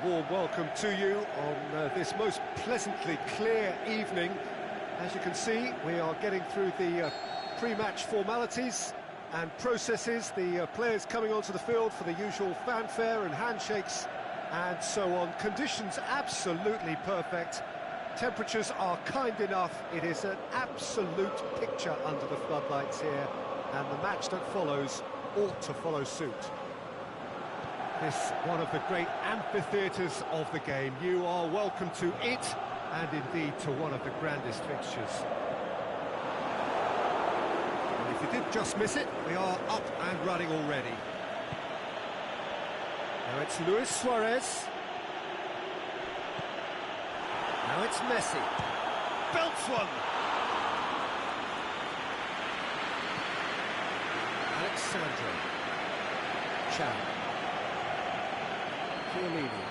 warm welcome to you on this most pleasantly clear evening. As you can see, we are getting through the pre-match formalities and processes, the players coming onto the field for the usual fanfare and handshakes and so on. Conditions absolutely perfect. Temperatures are kind enough. It is an absolute picture under the floodlights here, and the match that follows ought to follow suit. This one of the great amphitheatres of the game. You are welcome to it, and indeed to one of the grandest fixtures. And if you did just miss it, we are up and running already. Now it's Luis Suarez. Now it's Messi. Belts one. Alexandro. Chan. Chiellini.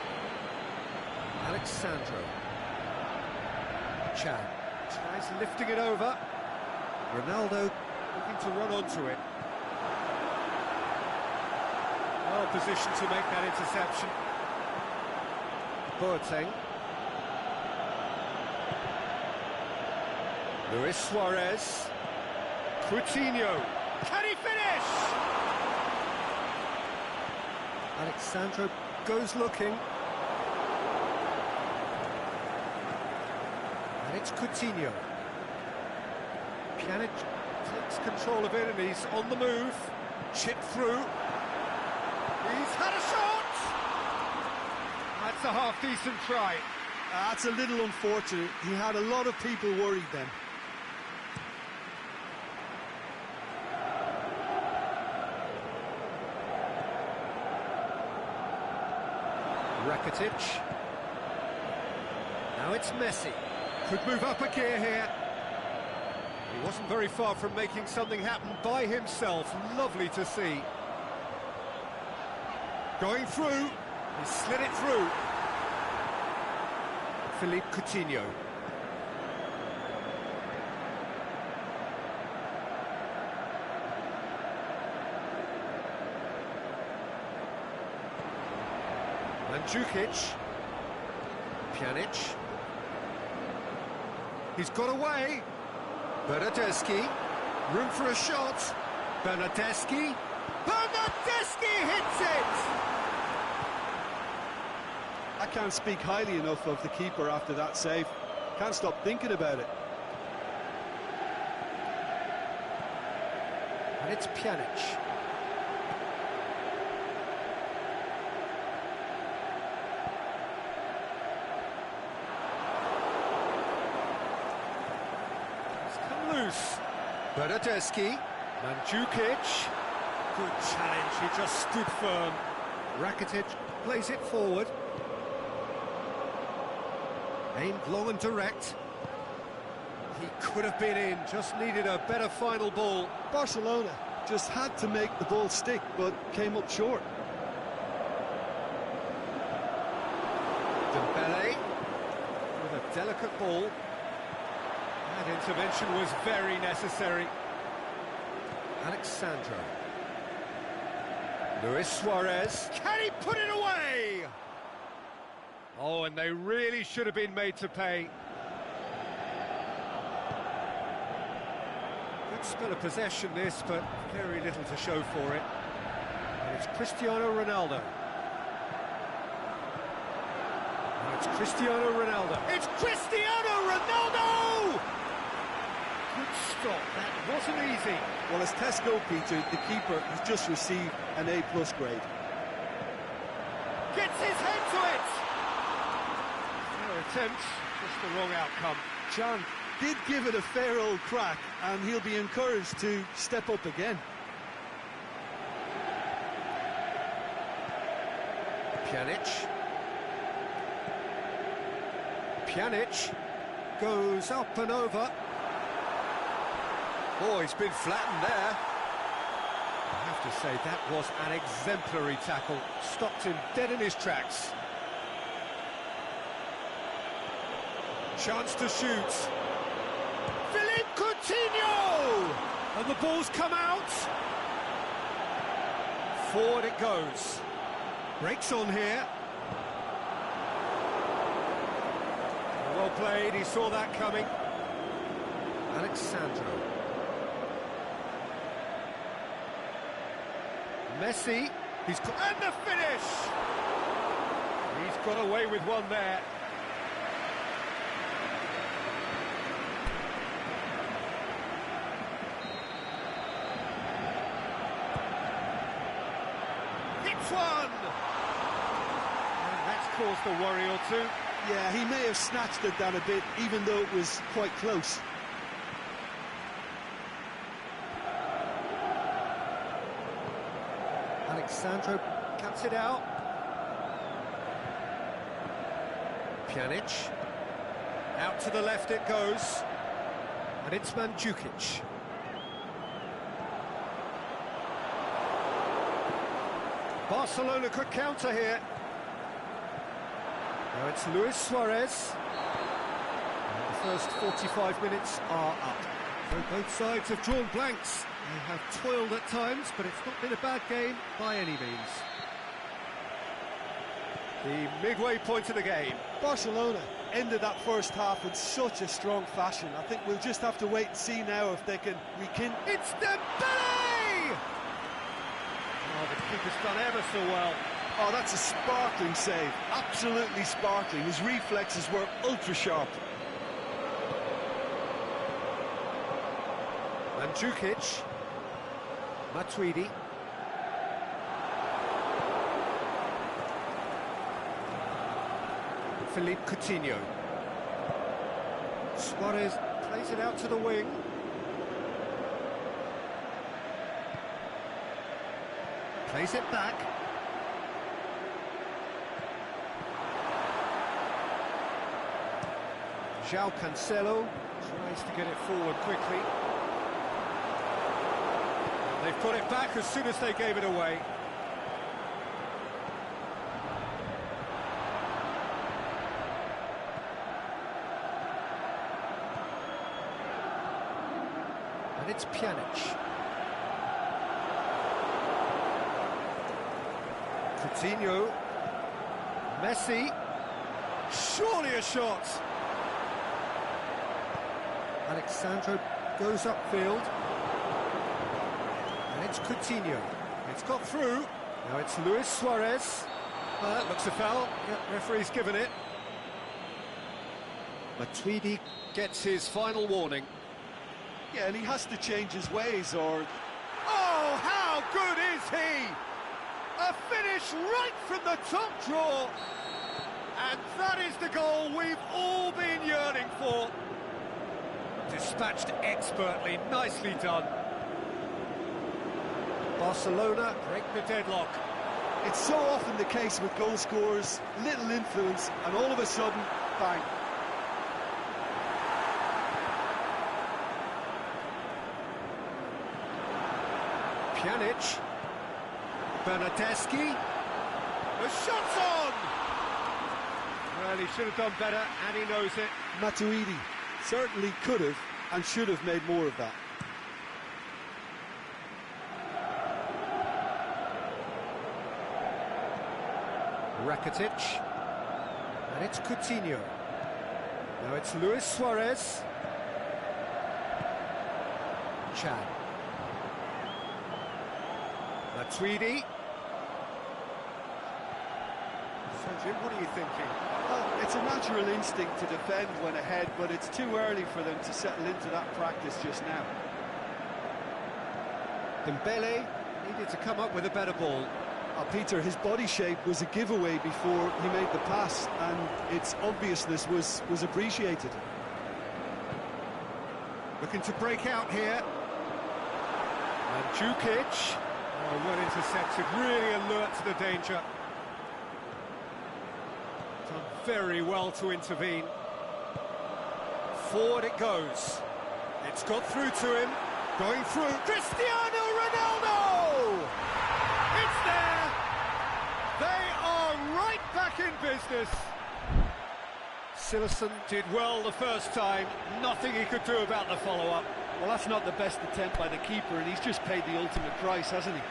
Alexandro. Chan tries lifting it over. Ronaldo looking to run onto it. Well positioned to make that interception. Boateng. Luis Suarez. Coutinho. Can he finish? Alexandro goes looking. And it's Coutinho. Pjanic takes control of it and he's on the move. Chip through. He's had a shot! That's a half-decent try. That's a little unfortunate. He had a lot of people worried then. Rakitic. Now it's Messi. Could move up a gear here. He wasn't very far from making something happen by himself. Lovely to see. Going through. He slid it through. Philippe Coutinho. Mandzukic. Pjanic. He's got away. Bernardeschi. Room for a shot. Bernardeschi. Bernardeschi hits it! I can't speak highly enough of the keeper after that save. Can't stop thinking about it. And it's Pjanic. Loose. Bernardeschi. Mandzukic. Good challenge, he just stood firm. Rakitic plays it forward. Aimed long and direct. He could have been in, just needed a better final ball. Barcelona just had to make the ball stick, but came up short. Dembele with a delicate ball. That intervention was very necessary. Alexandro. Luis Suarez. Can he put it away? Oh, and they really should have been made to pay. Good spell of possession this, but very little to show for it. And it's Cristiano Ronaldo. And it's Cristiano Ronaldo. It's Cristiano Ronaldo! Good stop, that wasn't easy. Well, as Tesco, Peter, the keeper has just received an A+ grade. Gets his head to it! Fair attempt, just the wrong outcome. Chan did give it a fair old crack, and he'll be encouraged to step up again. Pjanic. Pjanic goes up and over. Oh, he's been flattened there. I have to say, that was an exemplary tackle. Stopped him dead in his tracks. Chance to shoot. Philippe Coutinho! And the ball's come out. Forward it goes. Breaks on here. Well played, he saw that coming. Alexandro. Messi, and the finish! He's got away with one there. Hits one! And that's caused a worry or two. Yeah, he may have snatched it down a bit, even though it was quite close. Alexandro cuts it out. Pjanic. Out to the left it goes. And it's Mandzukic. Barcelona could counter here. Now it's Luis Suarez. And the first 45 minutes are up. So both sides have drawn blanks. They have toiled at times, but it's not been a bad game by any means. The midway point of the game. Barcelona ended that first half in such a strong fashion. I think we'll just have to wait and see now if they can rekindle. It's Dembele! Oh, the keeper's done ever so well. Oh, that's a sparkling save. Absolutely sparkling. His reflexes were ultra-sharp. Mandzukic. Matuidi. Philippe Coutinho. Suarez plays it out to the wing. Plays it back. João Cancelo tries to get it forward quickly. They've put it back as soon as they gave it away. And it's Pjanic. Coutinho. Messi. Surely a shot. Alexandro goes upfield. And it's Coutinho. It's got through. Now it's Luis Suarez. Looks a foul. Yeah, referee's given it. Matuidi gets his final warning. Yeah, and he has to change his ways or... Oh, how good is he? A finish right from the top draw. And that is the goal we've all been yearning for. Dispatched expertly, nicely done. Barcelona break the deadlock. It's so often the case with goal scorers, little influence, and all of a sudden, bang. Pjanic. Bernardeschi. The shot's on! Well, he should have done better, and he knows it. Matuidi certainly could have and should have made more of that. Rakitic. And it's Coutinho. Now it's Luis Suarez. Chan. Matuidi. So, Jim, what are you thinking? Well, it's a natural instinct to defend when ahead, but it's too early for them to settle into that practice just now. Dembele needed to come up with a better ball. Peter, his body shape was a giveaway before he made the pass, and its obviousness was appreciated. Looking to break out here. Mandzukic. Oh, well intercepted, really alert to the danger. Done very well to intervene. Forward it goes. It's got through to him. Going through. Cristiano Ronaldo! It's there! They are right back in business. Silerson did well the first time. Nothing he could do about the follow-up. Well, that's not the best attempt by the keeper, and he's just paid the ultimate price, hasn't he?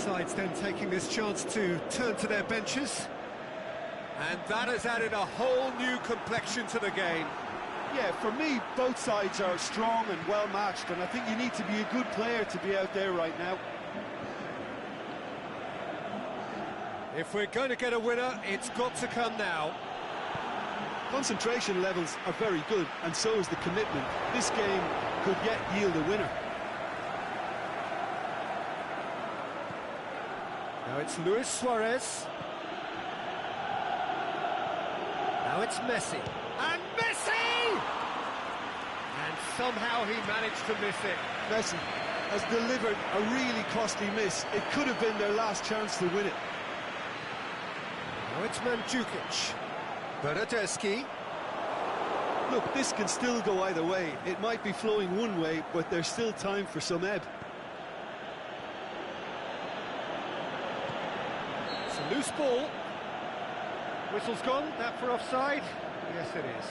sides then taking this chance to turn to their benches. And that has added a whole new complexion to the game. Yeah, for me, both sides are strong and well matched, and I think you need to be a good player to be out there right now. If we're going to get a winner, it's got to come now. Concentration levels are very good, and so is the commitment. This game could yet yield a winner. Now it's Luis Suarez. Now it's Messi. And Messi! And somehow he managed to miss it. Messi has delivered a really costly miss. It could have been their last chance to win it. Now it's Mandzukic. Bernardeschi. Look, this can still go either way. It might be flowing one way, but there's still time for some ebb. It's a loose ball. Whistle's gone, that for offside? Yes, it is.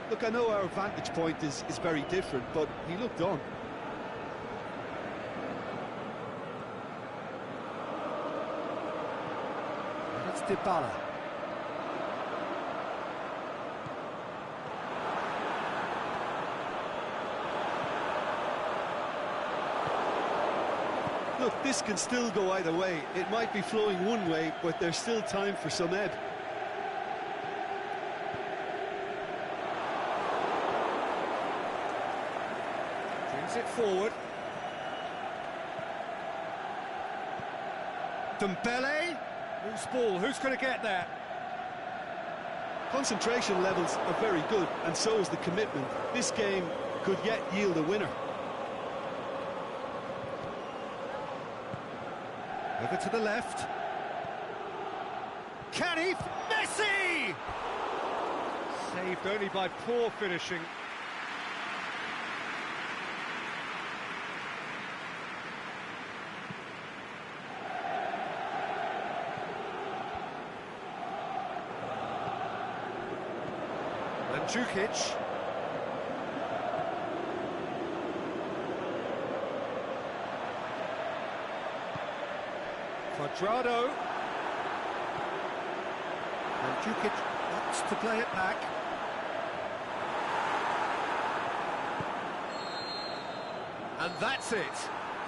Look, I know our vantage point is very different, but he looked on. It's Dybala. Look, this can still go either way. It might be flowing one way, but there's still time for some ebb. Brings it forward. Dembele. Loose ball, who's going to get there? Concentration levels are very good, and so is the commitment. This game could yet yield a winner. Over to the left. Can he? Messi! Saved only by poor finishing. Mandzukic. Quadrado. Mandzukic wants to play it back. And that's it.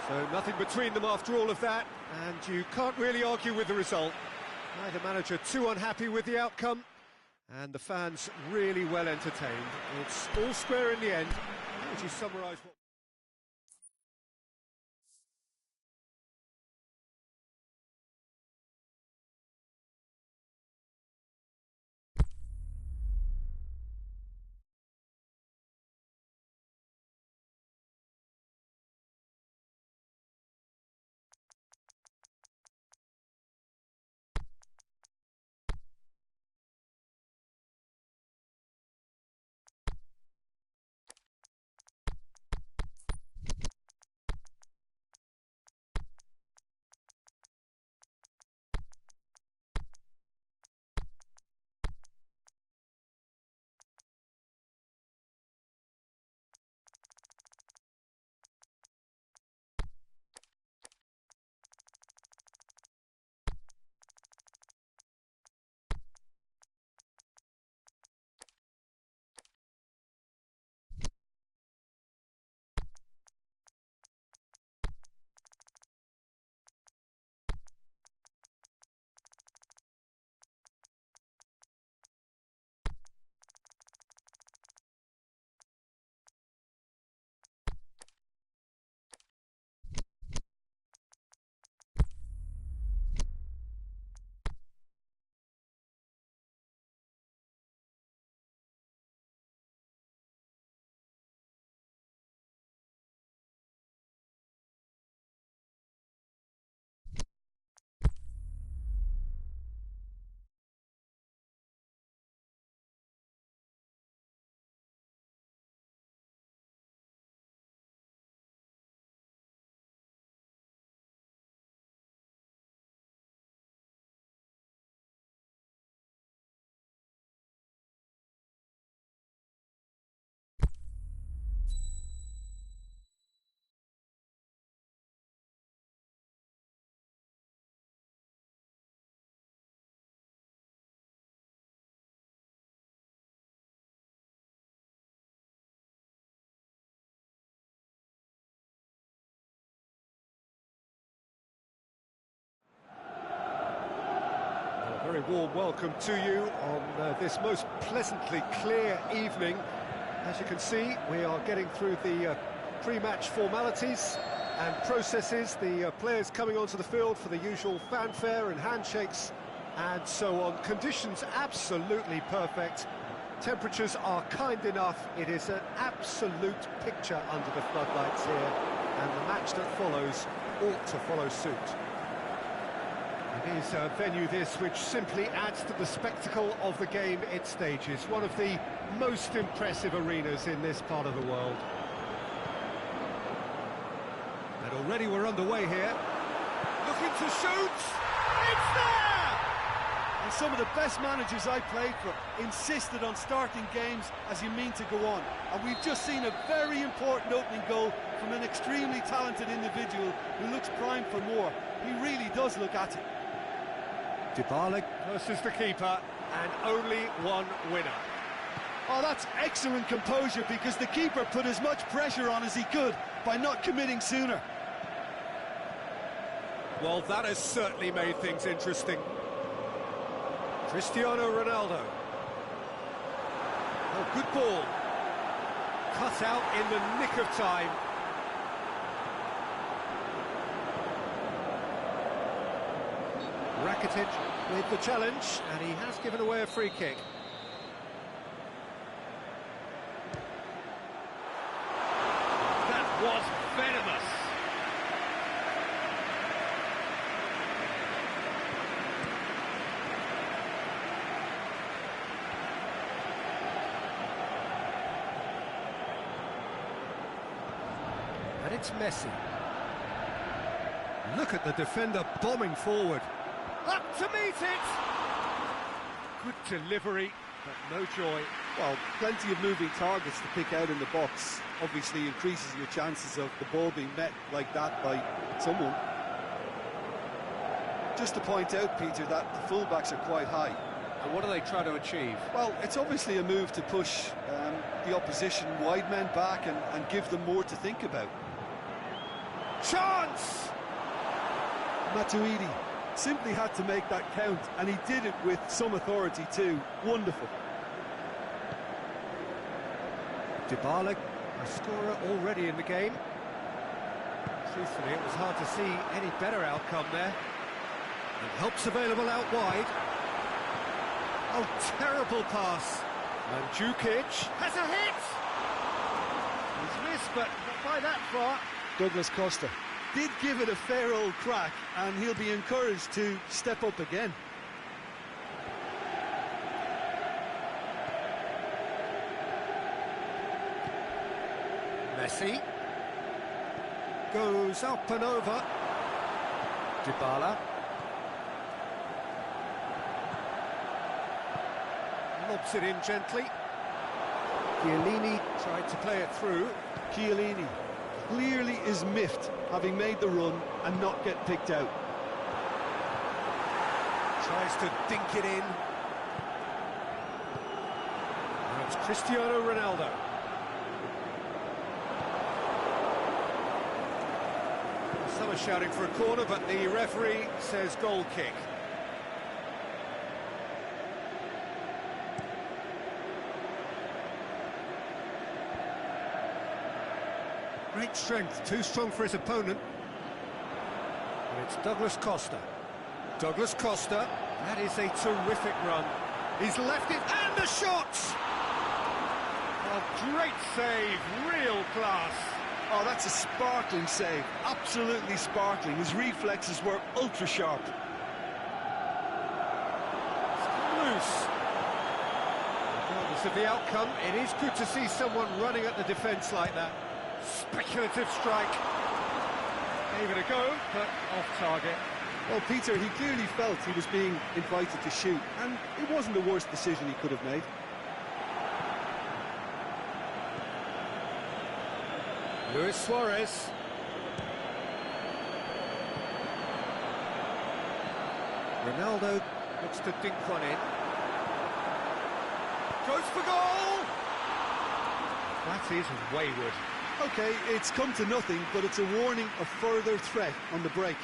So nothing between them after all of that, and you can't really argue with the result. Neither manager too unhappy with the outcome, and the fans really well entertained. It's all square in the end. How would you summarise what... Very warm welcome to you on this most pleasantly clear evening. As you can see, we are getting through the pre-match formalities and processes, the players coming onto the field for the usual fanfare and handshakes and so on. Conditions absolutely perfect. Temperatures are kind enough. It is an absolute picture under the floodlights here, and the match that follows ought to follow suit. It is a venue this which simply adds to the spectacle of the game it stages. One of the most impressive arenas in this part of the world. And already we're underway here. Looking to shoot! It's there! And some of the best managers I played for insisted on starting games as you mean to go on. And we've just seen a very important opening goal from an extremely talented individual who looks primed for more. He really does look at it. Dybala versus the keeper, and only one winner. Oh, that's excellent composure, because the keeper put as much pressure on as he could by not committing sooner. Well, that has certainly made things interesting. Cristiano Ronaldo. Oh, good ball. Cut out in the nick of time. Rakitic with the challenge, and he has given away a free kick. That was venomous. And it's Messi. Look at the defender bombing forward. Up to meet it! Good delivery, but no joy. Well, plenty of moving targets to pick out in the box. Obviously increases your chances of the ball being met like that by someone. Just to point out, Peter, that the fullbacks are quite high. And what are they trying to achieve? Well, it's obviously a move to push the opposition wide men back and give them more to think about. Chance! Matuidi simply had to make that count, and he did it with some authority too. Wonderful. Dybala, a scorer already in the game. Truthfully, it was hard to see any better outcome there. And help's available out wide. Oh, terrible pass. Mandzukic has a hit! He's missed, but not by that far. Douglas Costa did give it a fair old crack, and he'll be encouraged to step up again. Messi goes up and over. Dybala lobs it in gently. Chiellini tried to play it through. Chiellini clearly is miffed, having made the run and not get picked out. Tries to dink it in. Now it's Cristiano Ronaldo. Some are shouting for a corner, but the referee says goal kick. Great strength, too strong for his opponent. And it's Douglas Costa. Douglas Costa, that is a terrific run. He's left it, and the shot! A great save, real class. Oh, that's a sparkling save, absolutely sparkling. His reflexes were ultra sharp. Loose. Regardless of the outcome, it is good to see someone running at the defence like that. Speculative strike. Gave it a go, but off target. Well, Peter, he clearly felt he was being invited to shoot, and it wasn't the worst decision he could have made. Luis Suarez. Ronaldo looks to dink one in. Goes for goal! That is wayward. OK, it's come to nothing, but it's a warning of further threat on the break.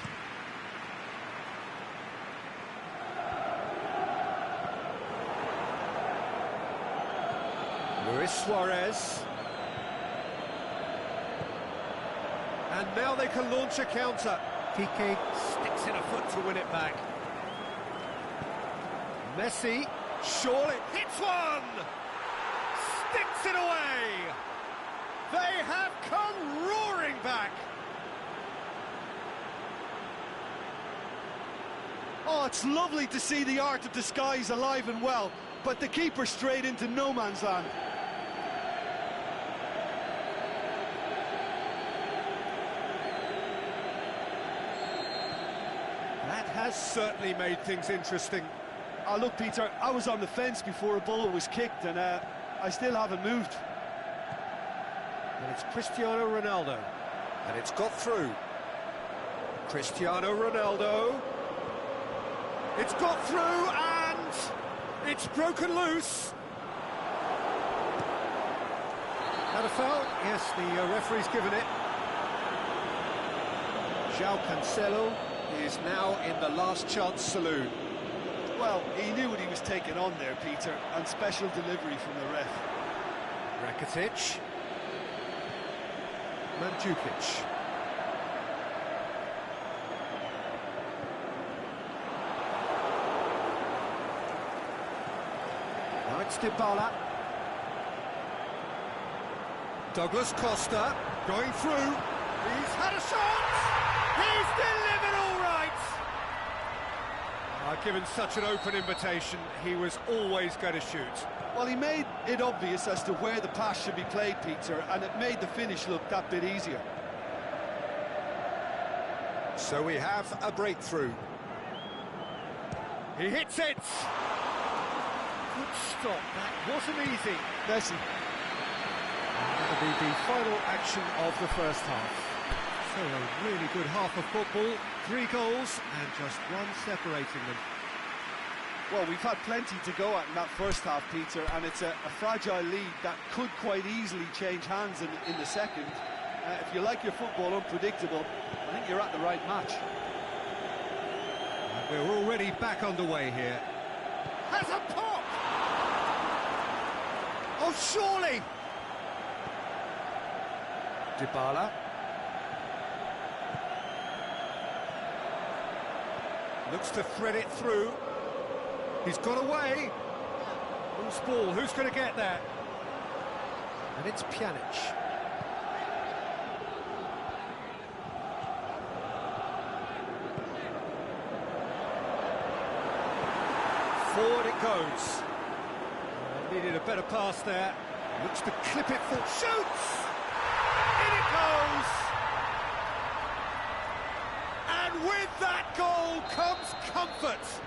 Luis Suarez. And now they can launch a counter. Piqué sticks in a foot to win it back. Messi, surely hits one! Sticks it away! They have come roaring back! Oh, it's lovely to see the art of disguise alive and well, but the keeper straight into no man's land. That has certainly made things interesting. Oh, look, Peter, I was on the fence before a ball was kicked, and I still haven't moved. And it's Cristiano Ronaldo. And it's got through. Cristiano Ronaldo. It's got through, and it's broken loose. Had a foul? Yes, the referee's given it. João Cancelo is now in the last chance saloon. Well, he knew what he was taking on there, Peter, and special delivery from the ref. Rakitic. Mandzukic. Now it's Dybala. Douglas Costa going through. He's had a shot! He's delivered all right! Given such an open invitation, he was always going to shoot. Well, he made it obvious as to where the pass should be played, Peter, and it made the finish look that bit easier. So we have a breakthrough. He hits it! Good stop, that wasn't easy. Messi. That'll be the final action of the first half. So a really good half of football, 3 goals and just one separating them. Well, we've had plenty to go at in that first half, Peter, and it's a fragile lead that could quite easily change hands in the second. If you like your football unpredictable, I think you're at the right match. And we're already back underway here. Has a pop! Oh, surely! Dybala. Looks to thread it through. He's got away. Loose ball, who's going to get there? And it's Pjanic. Forward it goes. Needed a better pass there. Looks to clip it for... Shoots! In it goes! And with that goal comes comfort.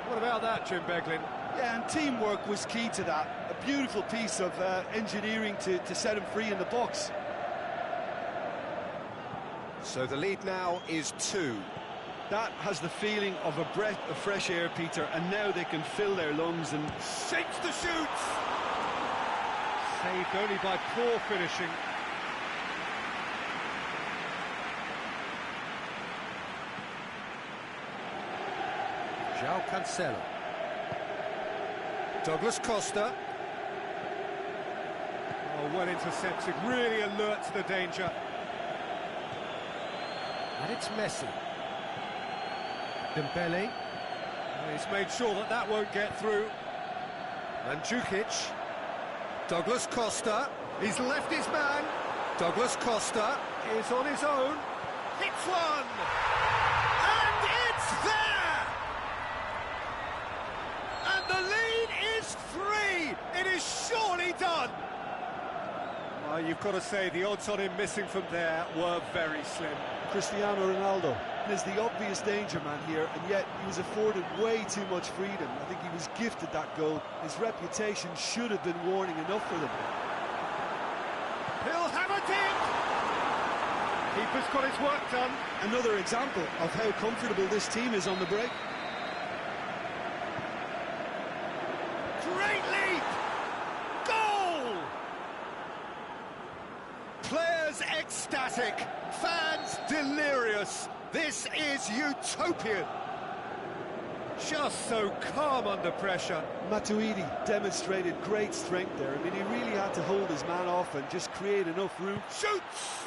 What about that, Jim Beglin? Yeah, and teamwork was key to that. A beautiful piece of engineering to set him free in the box. So the lead now is 2. That has the feeling of a breath of fresh air, Peter, and now they can fill their lungs and... Shakes the shoots! Saved only by poor finishing. João Cancelo. Douglas Costa. Oh, well intercepted, really alert to the danger. And it's Messi. Dembele. He's made sure that that won't get through. Mandzukic. Douglas Costa. He's left his man. Douglas Costa is on his own. Hits one! And it's there! And the lead is 3! It is surely done! Well, you've got to say, the odds on him missing from there were very slim. Cristiano Ronaldo is the obvious danger man here, and yet he was afforded way too much freedom. I think he was gifted that goal. His reputation should have been warning enough for them. He'll have it in! Keeper's got his work done. Another example of how comfortable this team is on the break. Great leap! Goal! Players ecstatic, fans delirious. This is utopian. Just so calm under pressure. Matuidi demonstrated great strength there. I mean, he really had to hold his man off and just create enough room. Shoots!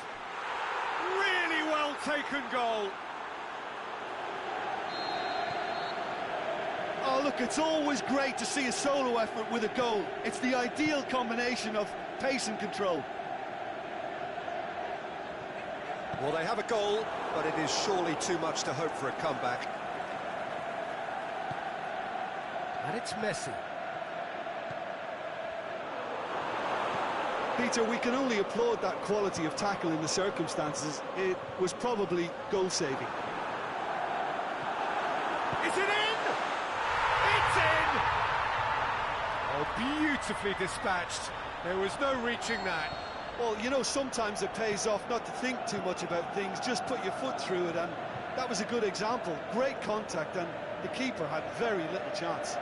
Really well taken goal. Oh, look, it's always great to see a solo effort with a goal. It's the ideal combination of pace and control. Well, they have a goal, but it is surely too much to hope for a comeback. And it's Messi. Peter, we can only applaud that quality of tackle in the circumstances. It was probably goal-saving. Is it in? It's in! Oh, beautifully dispatched. There was no reaching that. Well, you know, sometimes it pays off not to think too much about things, just put your foot through it, and that was a good example. Great contact, and the keeper had very little chance.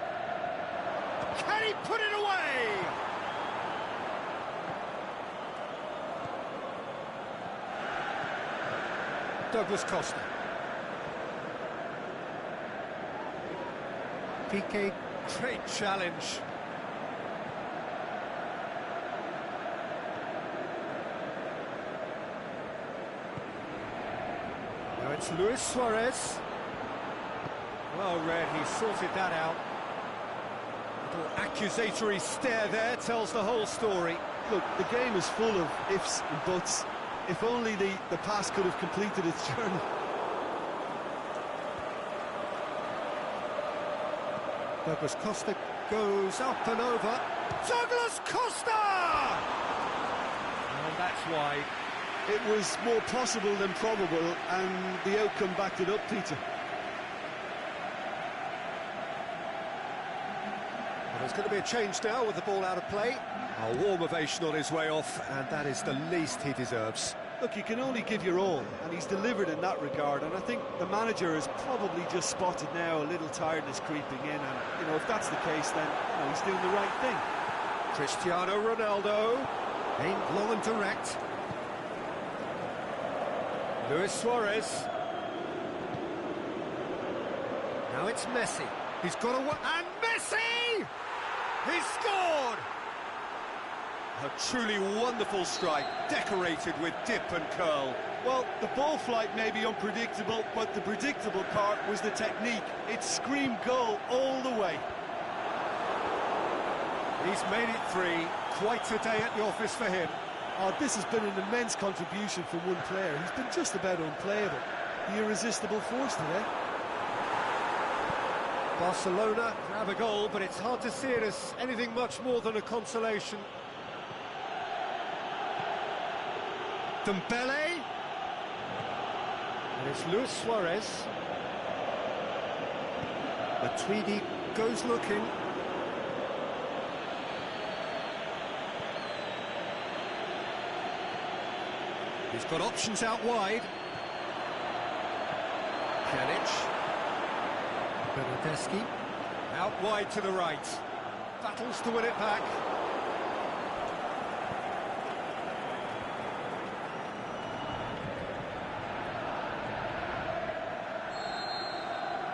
Can he put it away? Douglas Costa. Piqué, great challenge. Now it's Luis Suarez. Well read, he sorted that out. Little accusatory stare there tells the whole story. Look, the game is full of ifs and buts. If only the pass could have completed its journey. Douglas Costa goes up and over. Douglas Costa! And that's wide. It was more possible than probable, and the outcome backed it up, Peter. Well, there's going to be a change now with the ball out of play. A warm ovation on his way off, and that is the least he deserves. Look, you can only give your all, and he's delivered in that regard, and I think the manager has probably just spotted now a little tiredness creeping in, and, you know, if that's the case, then, you know, he's doing the right thing. Cristiano Ronaldo, aimed long and direct. Luis Suarez. Now it's Messi. He's got a... And Messi! He's scored! A truly wonderful strike, decorated with dip and curl. Well, the ball flight may be unpredictable, but the predictable part was the technique. It screamed goal all the way. He's made it three. Quite a day at the office for him. Oh, this has been an immense contribution from one player. He's been just about unplayable. The irresistible force today. Barcelona grab a goal, but it's hard to see it as anything much more than a consolation. Dembele. And it's Luis Suarez. Matuidi goes looking. He's got options out wide. Pjanic. Bernardeschi. Out wide to the right. Battles to win it back.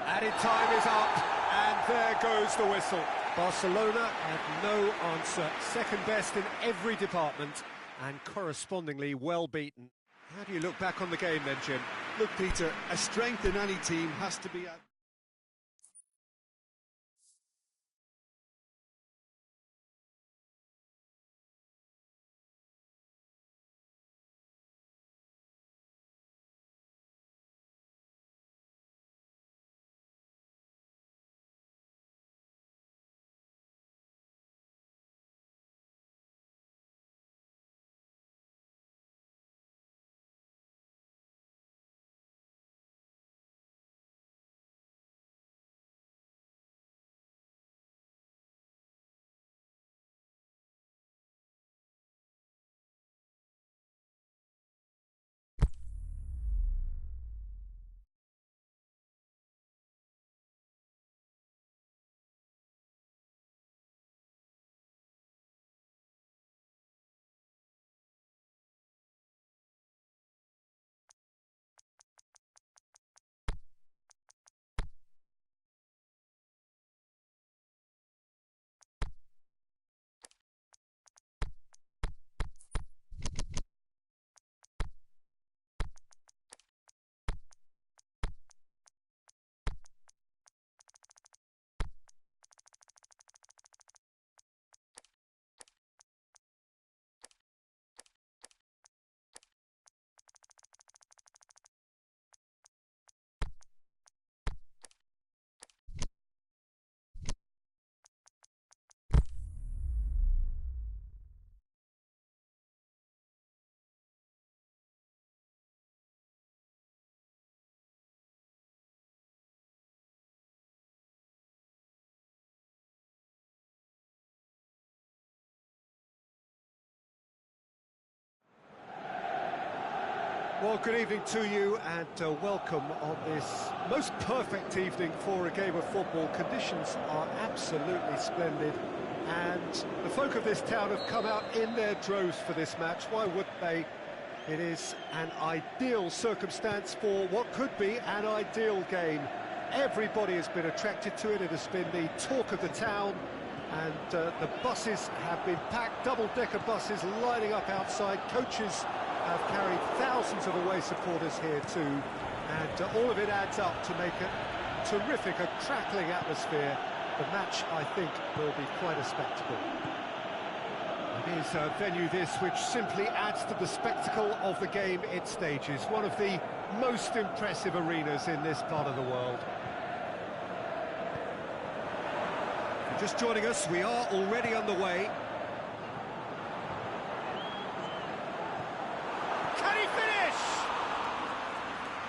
Added time is up, and there goes the whistle. Barcelona had no answer. Second best in every department, and correspondingly well beaten. How do you look back on the game then, Jim? Look, Peter, a strength in any team has to be at Well, good evening to you and welcome on this most perfect evening for a game of football. Conditions are absolutely splendid and the folk of this town have come out in their droves for this match. Why wouldn't they? It is an ideal circumstance for what could be an ideal game. Everybody has been attracted to it. It has been the talk of the town, and the buses have been packed, double-decker buses lining up outside. Coaches have carried thousands of away supporters here too, and all of it adds up to make a terrific, a crackling atmosphere. The match, I think, will be quite a spectacle. It is a venue this which simply adds to the spectacle of the game it stages. One of the most impressive arenas in this part of the world. If you're just joining us, we are already underway. Can he finish?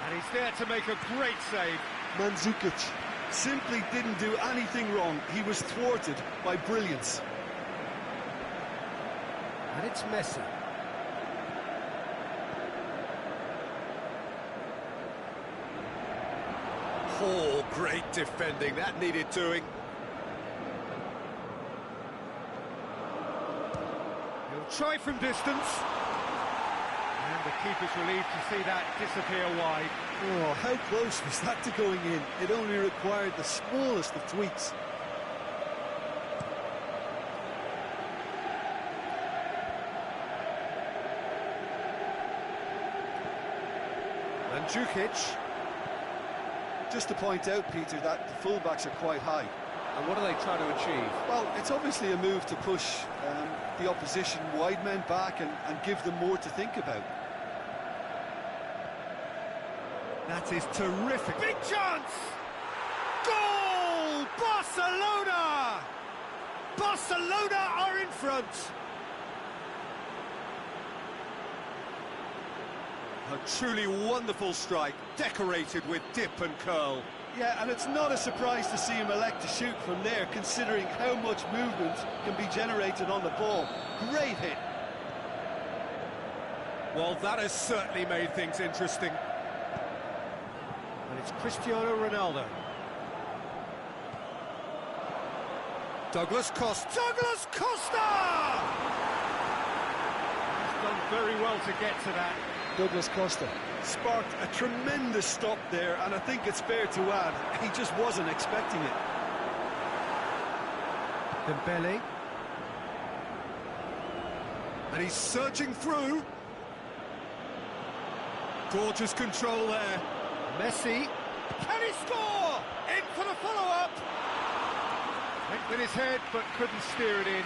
And he's there to make a great save. Mandzukic simply didn't do anything wrong. He was thwarted by brilliance. And it's Messi. Oh, great defending. That needed doing. He'll try from distance. And the keeper's relieved to see that disappear wide. Oh, how close was that to going in? It only required the smallest of tweaks. Mandzukic. Just to point out, Peter, that the fullbacks are quite high. And what are they trying to achieve? Well, it's obviously a move to push the opposition wide men back and give them more to think about. That is terrific. Big chance! Goal! Barcelona! Barcelona are in front. A truly wonderful strike, decorated with dip and curl. Yeah, and it's not a surprise to see him elect to shoot from there, considering how much movement can be generated on the ball. Great hit. Well, that has certainly made things interesting. And it's Cristiano Ronaldo. Douglas Costa. Douglas Costa! He's done very well to get to that. Douglas Costa sparked a tremendous stop there, and I think it's fair to add, he just wasn't expecting it. Dembele. And he's surging through. Gorgeous control there. Messi. Can he score? In for the follow-up. Went with his head, but couldn't steer it in.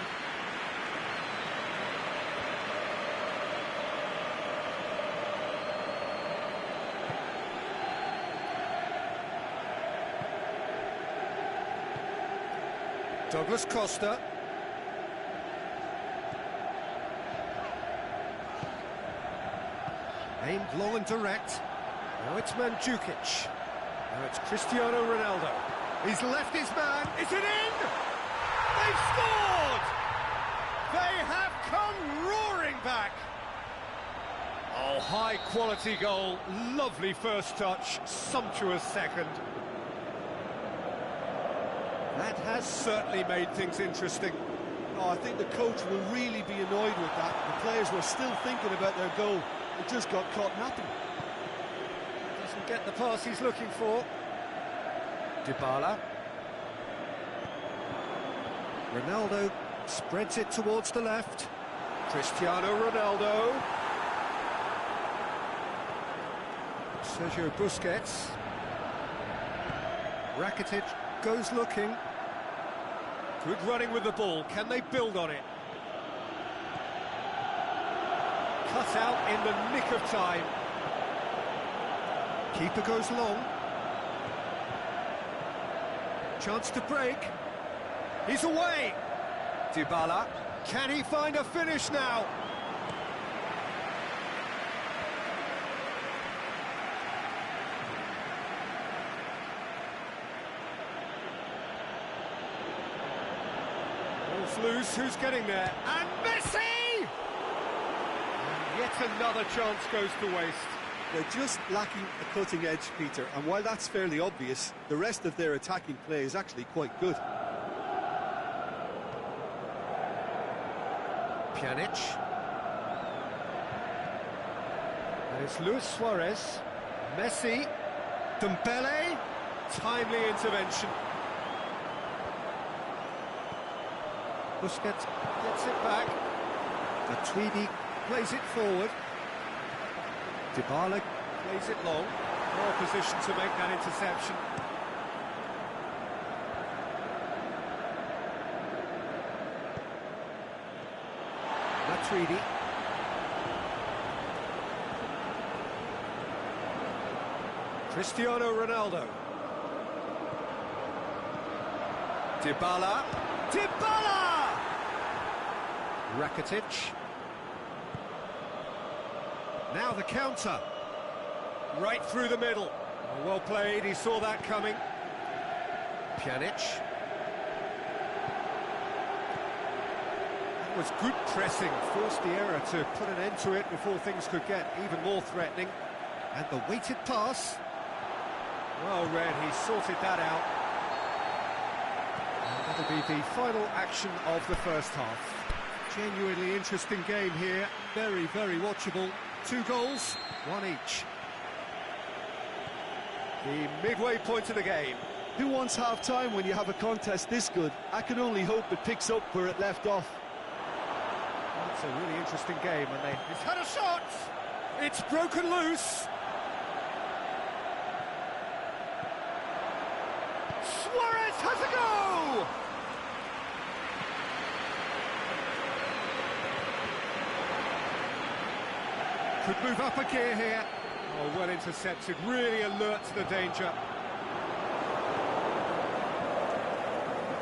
Douglas Costa. Aimed long and direct. Now it's Mandzukic. Now it's Cristiano Ronaldo. He's left his man. Is it in? They've scored! They have come roaring back. Oh, high-quality goal. Lovely first touch. Sumptuous second. That has certainly made things interesting. Oh, I think the coach will really be annoyed with that. The players were still thinking about their goal. It just got caught napping. Doesn't get the pass he's looking for. Dybala. Ronaldo spreads it towards the left. Cristiano Ronaldo. Sergio Busquets. Rakitic goes looking. Good running with the ball. Can they build on it? Cut out in the nick of time. Keeper goes long. Chance to break. He's away. Dybala. Can he find a finish now? Loose, who's getting there? And Messi! And yet another chance goes to waste. They're just lacking a cutting edge, Peter, and while that's fairly obvious, the rest of their attacking play is actually quite good. Pjanic. And it's Luis Suarez. Messi. Dembele. Timely intervention. Busquets gets it back. Matuidi plays it forward. Dybala plays it long. Well positioned to make that interception. Matuidi. Cristiano Ronaldo. Dybala. Dybala! Rakitic. Now the counter. Right through the middle. Oh, well played, he saw that coming. Pjanic. That was good pressing, forced the error to put an end to it before things could get even more threatening. And the weighted pass. Well read, he sorted that out. And that'll be the final action of the first half. Genuinely interesting game here, very, very watchable. 2 goals, 1 each. The midway point of the game. Who wants half-time when you have a contest this good? I can only hope it picks up where it left off. It's a really interesting game, and he's had a shot! It's broken loose! Suarez has a go! Could move up a gear here. Oh, well intercepted, really alert to the danger.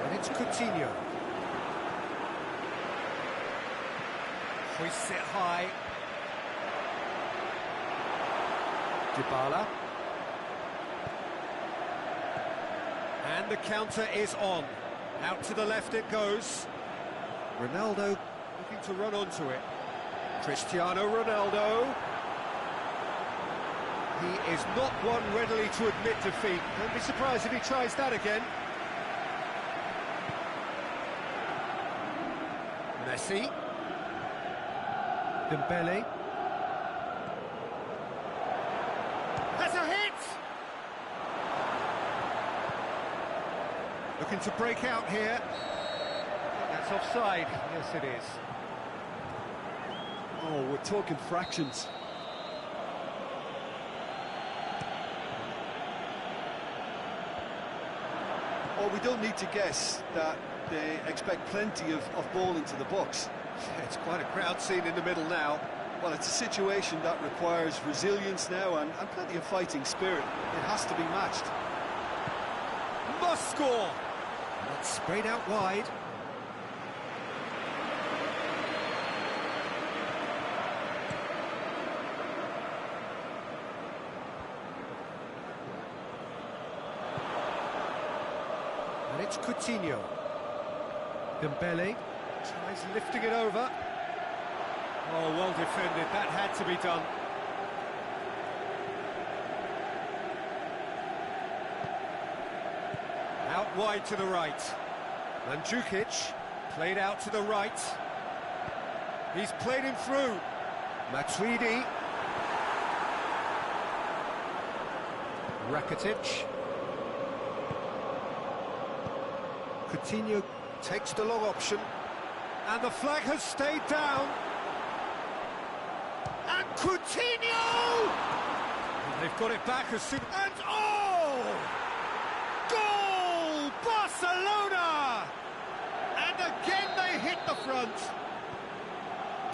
And it's Coutinho. Hoists it high. Dybala. And the counter is on. Out to the left it goes. Ronaldo looking to run onto it. Cristiano Ronaldo. He is not one readily to admit defeat. Don't be surprised if he tries that again. Messi. Dembele. Has a hit! Looking to break out here. That's offside. Yes, it is. Oh, we're talking fractions. Oh, we don't need to guess that they expect plenty of ball into the box. It's quite a crowd scene in the middle now. Well, it's a situation that requires resilience now and plenty of fighting spirit. It has to be matched. Must score! Not sprayed out wide. And it's Coutinho. Dembele tries lifting it over. Oh, well defended. That had to be done. Out wide to the right. Mandzukic played out to the right. He's played him through. Matuidi. Rakitic. Coutinho takes the long option. And the flag has stayed down. And Coutinho! And they've got it back as soon... And oh! Goal! Barcelona! And again they hit the front.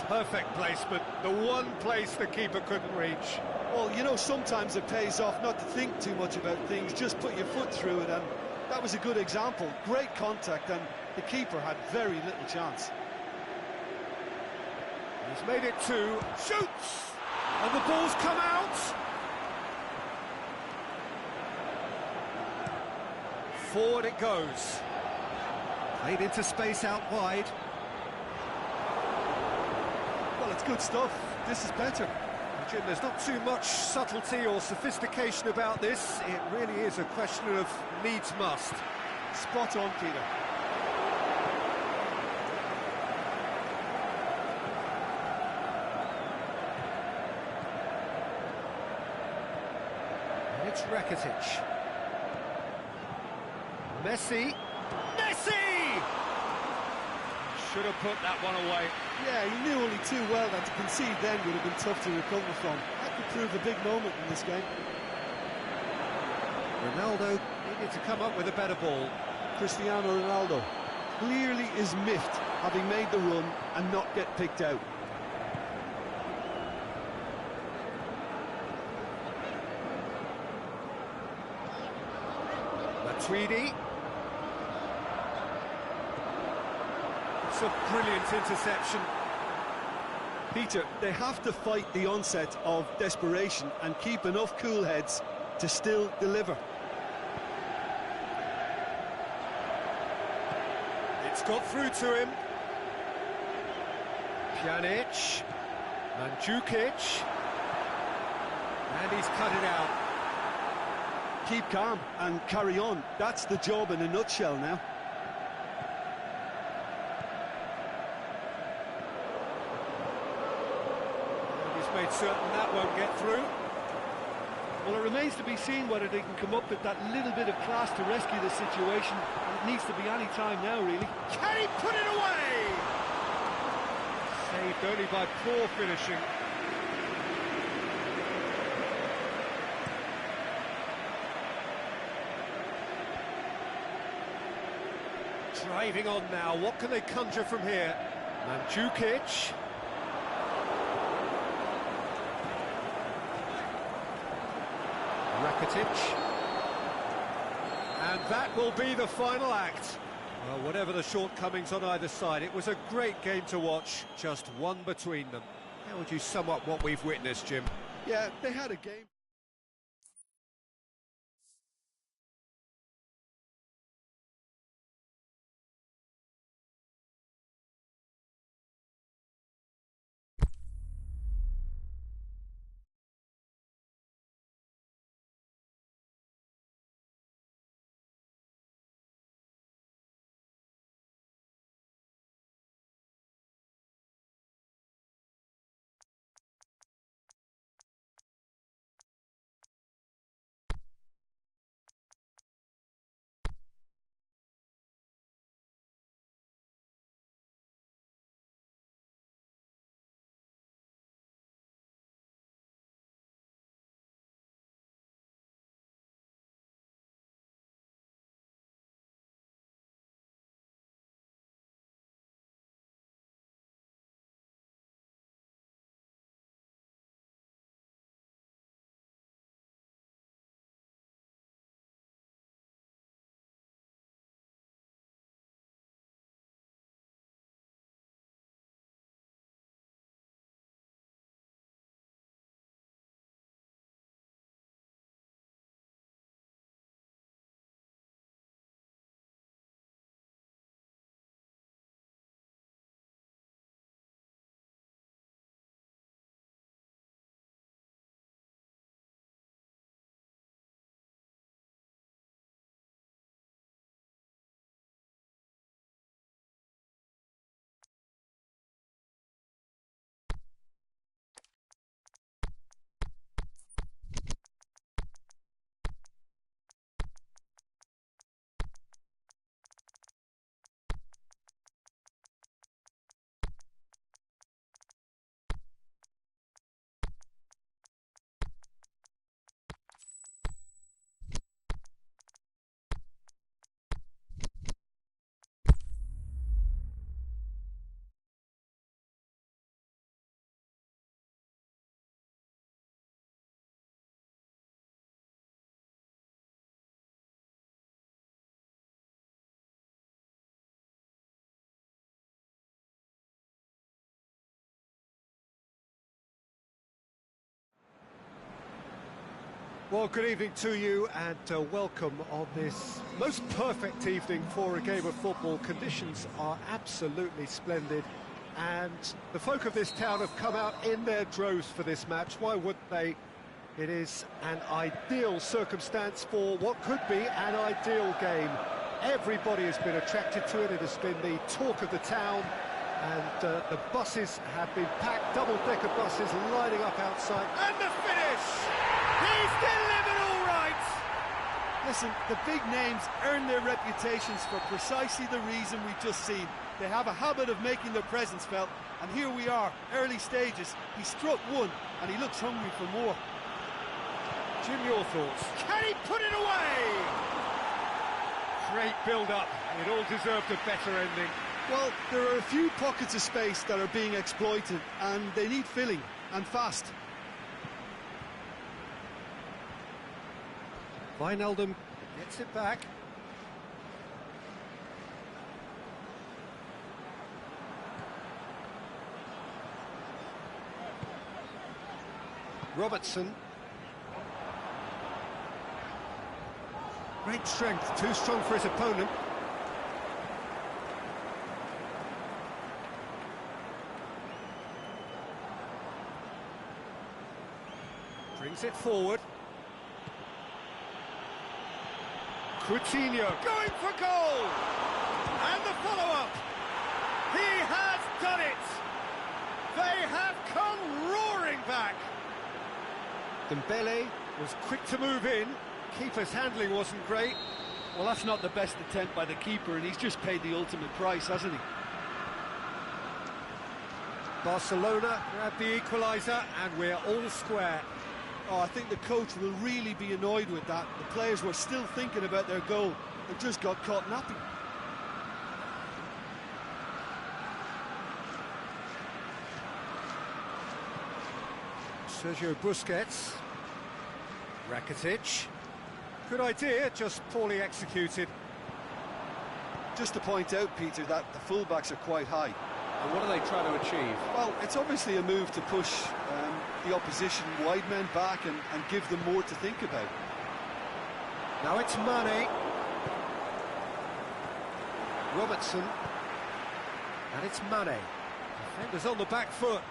Perfect placement. The one place the keeper couldn't reach. Well, you know, sometimes it pays off not to think too much about things, just put your foot through it, and that was a good example. Great contact, and the keeper had very little chance. He's made it 2, shoots! And the ball's come out! Forward it goes. Played into space out wide. Well, it's good stuff. This is better. He Jim, there's not too much subtlety or sophistication about this. It really is a question of needs must. Spot on, Peter. And it's Rakitic. Messi! Should have put that one away. Yeah, he knew only too well that to concede then would have been tough to recover from. That could prove a big moment in this game. Ronaldo needed to come up with a better ball. Cristiano Ronaldo clearly is miffed having made the run and not get picked out. Matuidi. It's a brilliant interception. Peter, they have to fight the onset of desperation and keep enough cool heads to still deliver. It's got through to him. Pjanic. Mandzukic. And he's cut it out. Keep calm and carry on. That's the job in a nutshell now. Made certain that won't get through. Well, it remains to be seen whether they can come up with that little bit of class to rescue the situation. And it needs to be any time now, really. Can he put it away? Saved only by poor finishing. Driving on now. What can they conjure from here? Mandzukic. Rakitic, and that will be the final act. Well, whatever the shortcomings on either side, it was a great game to watch, just one between them. How would you sum up what we've witnessed, Jim? Yeah, they had a game. Well, good evening to you and welcome on this most perfect evening for a game of football. Conditions are absolutely splendid and the folk of this town have come out in their droves for this match. Why wouldn't they? It is an ideal circumstance for what could be an ideal game. Everybody has been attracted to it. It has been the talk of the town, and the buses have been packed, double-decker buses lining up outside. And the finish! He's delivered all right! Listen, the big names earn their reputations for precisely the reason we've just seen. They have a habit of making their presence felt, and here we are, early stages. He struck one, and he looks hungry for more. Jim, your thoughts? Can he put it away? Great build-up. It all deserved a better ending. Well, there are a few pockets of space that are being exploited, and they need filling, and fast. Wijnaldum gets it back. Robertson. Great strength, too strong for his opponent. Brings it forward. Coutinho Going for goal! And the follow-up! He has done it! They have come roaring back! Dembele was quick to move in. Keeper's handling wasn't great. Well, that's not the best attempt by the keeper, and he's just paid the ultimate price, hasn't he? Barcelona grab the equaliser, and we're all square. Oh, I think the coach will really be annoyed with that. The players were still thinking about their goal and just got caught napping. Sergio Busquets. Rakitic. Good idea, just poorly executed. Just to point out, Peter, that the fullbacks are quite high. And what are they trying to achieve? Well, it's obviously a move to push the opposition wide men back and give them more to think about. Now it's Mane. Robertson. And it's Mane. Defenders on the back foot.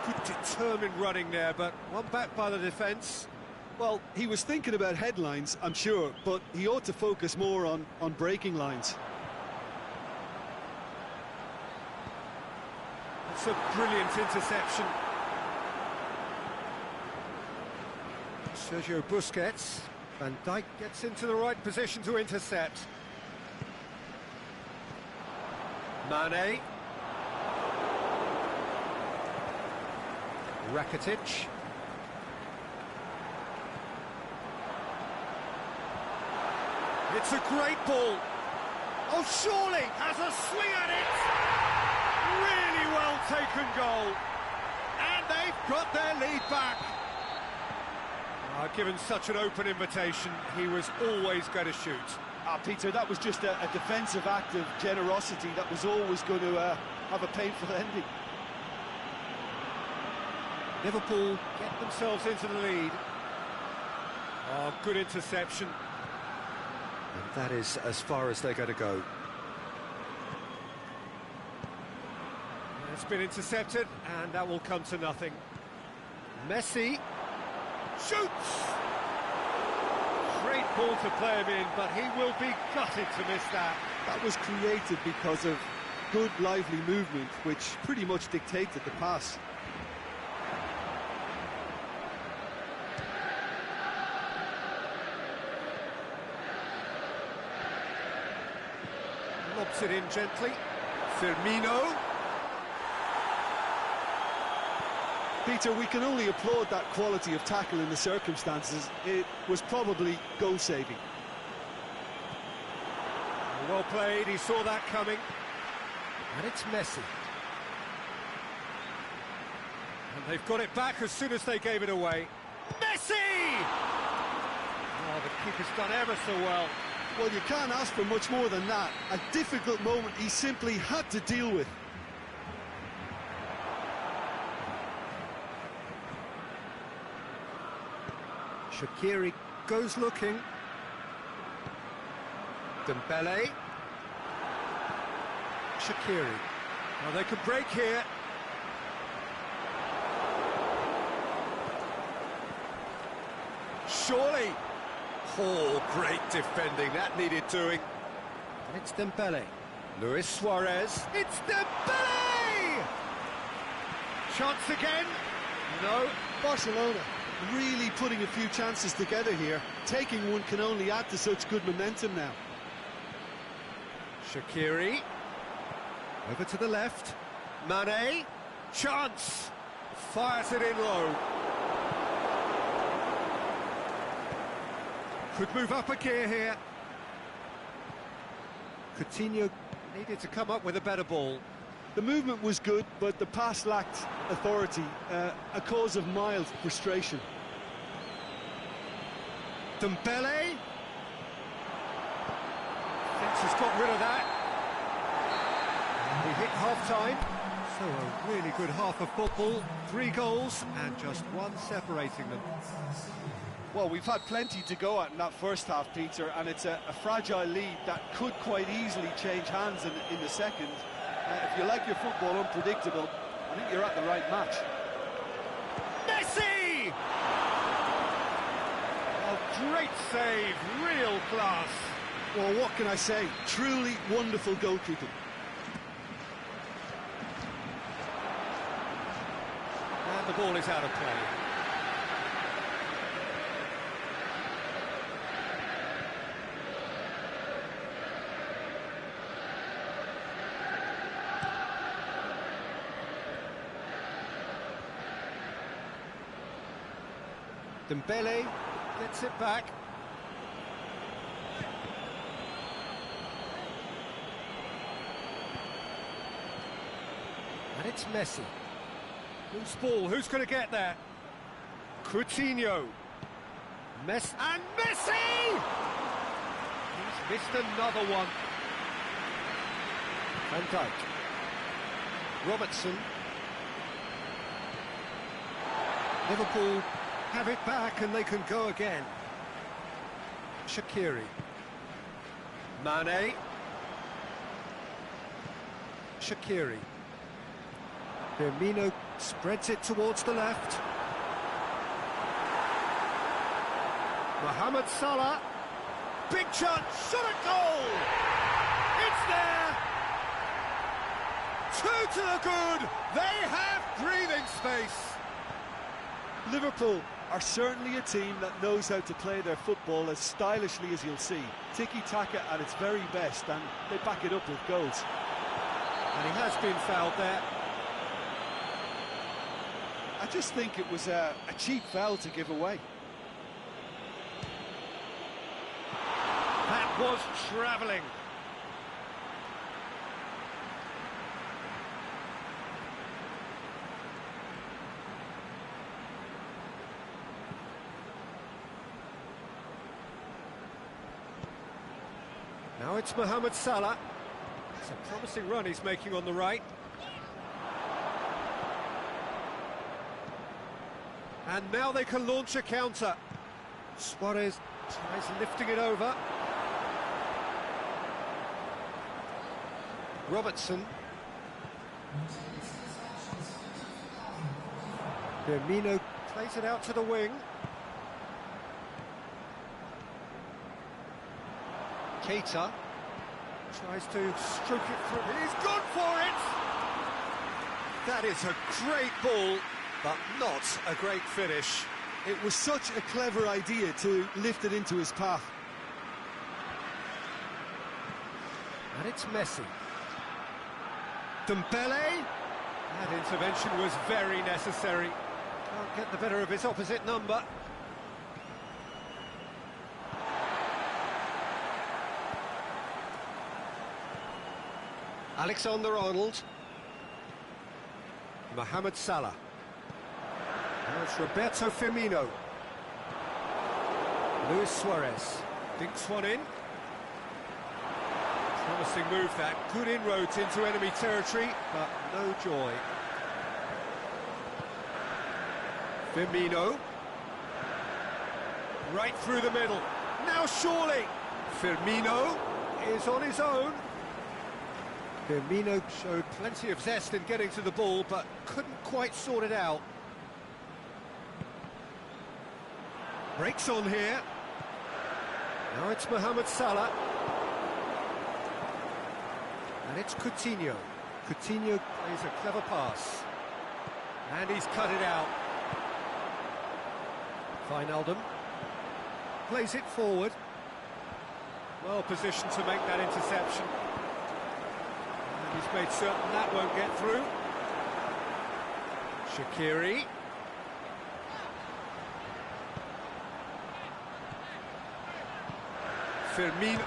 Good determined running there, but one back by the defence. Well, he was thinking about headlines, I'm sure, but he ought to focus more on breaking lines. It's a brilliant interception. Sergio Busquets. Van Dijk gets into the right position to intercept. Mane. Rakitic. It's a great ball. Oh, surely has a swing at it. Really well taken goal. And they've got their lead back. Given such an open invitation, he was always going to shoot. Peter, that was just a defensive act of generosity that was always going to have a painful ending. Liverpool get themselves into the lead. Oh, good interception. And that is as far as they're going to go. It's been intercepted, and that will come to nothing. Messi shoots! Great ball to play him in, but he will be gutted to miss that. That was created because of good, lively movement, which pretty much dictated the pass. Lobs it in gently. Firmino. Peter, we can only applaud that quality of tackle in the circumstances. It was probably goal-saving. Well played, he saw that coming. And it's Messi. And they've got it back as soon as they gave it away. Messi! Oh, the keeper's done ever so well. Well, you can't ask for much more than that. A difficult moment he simply had to deal with. Shaqiri goes looking. Dembele. Shaqiri. Well, they could break here. Surely. Oh, great defending. That needed doing. And it's Dembele. Luis Suarez. It's Dembele! Chance again. No. Barcelona really putting a few chances together here. Taking one can only add to such good momentum now. Shaqiri. Over to the left. Mane. Chance. Fires it in low. Could move up a gear here. Coutinho needed to come up with a better ball. The movement was good, but the pass lacked authority, a cause of mild frustration. Dembele. Thinks he's got rid of that. We hit half-time. So a really good half of football. 3 goals and just one separating them. Well, we've had plenty to go at in that first half, Peter, and it's a fragile lead that could quite easily change hands in the second. If you like your football unpredictable, I think you're at the right match. Messi! Oh, great save, real class. Well, what can I say? Truly wonderful goalkeeping. And the ball is out of play. Dembele gets it back. And it's Messi. Loose ball, who's going to get there? Coutinho. And Messi! He's missed another one. Van Dijk. Robertson. Liverpool have it back and they can go again. Shaqiri. Mane. Shaqiri. Firmino spreads it towards the left. Mohamed Salah. Big chance, shot at goal! It's there! 2 to the good! They have breathing space! Liverpool are certainly a team that knows how to play their football as stylishly as you'll see. Tiki-taka at its very best, and they back it up with goals. And he has been fouled there. I just think it was a cheap foul to give away. That was travelling. Now it's Mohamed Salah. It's a promising run he's making on the right. And now they can launch a counter. Suarez tries lifting it over. Robertson. Firmino plays it out to the wing. Keita tries to stroke it through. He's gone for it! That is a great ball, but not a great finish. It was such a clever idea to lift it into his path. And it's Messi. Dembele. That intervention was very necessary. Can't get the better of his opposite number. Alexander-Arnold. Mohamed Salah. Now it's Roberto Firmino. Luis Suarez dinks one in. Promising move that. Good inroads into enemy territory, but no joy. Firmino. Right through the middle. Now surely. Firmino is on his own. Firmino showed plenty of zest in getting to the ball, but couldn't quite sort it out. Breaks on here. Now it's Mohamed Salah. And it's Coutinho. Coutinho plays a clever pass. And he's cut it out. Wijnaldum plays it forward. Well positioned to make that interception. And he's made certain that won't get through. Shaqiri. Firmino!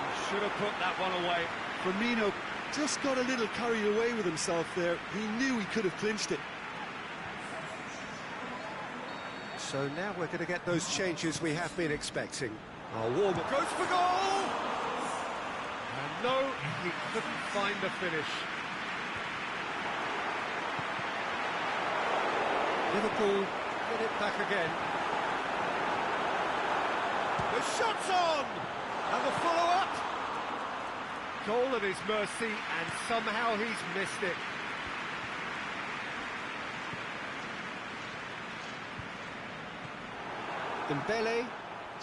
He should have put that one away. Firmino just got a little carried away with himself there. He knew he could have clinched it. So now we're going to get those changes we have been expecting. Our warm-up goes for goal! And no, he couldn't find the finish. Liverpool get it back again. The shot's on! And the follow-up. Goal at his mercy, and somehow he's missed it. Dembele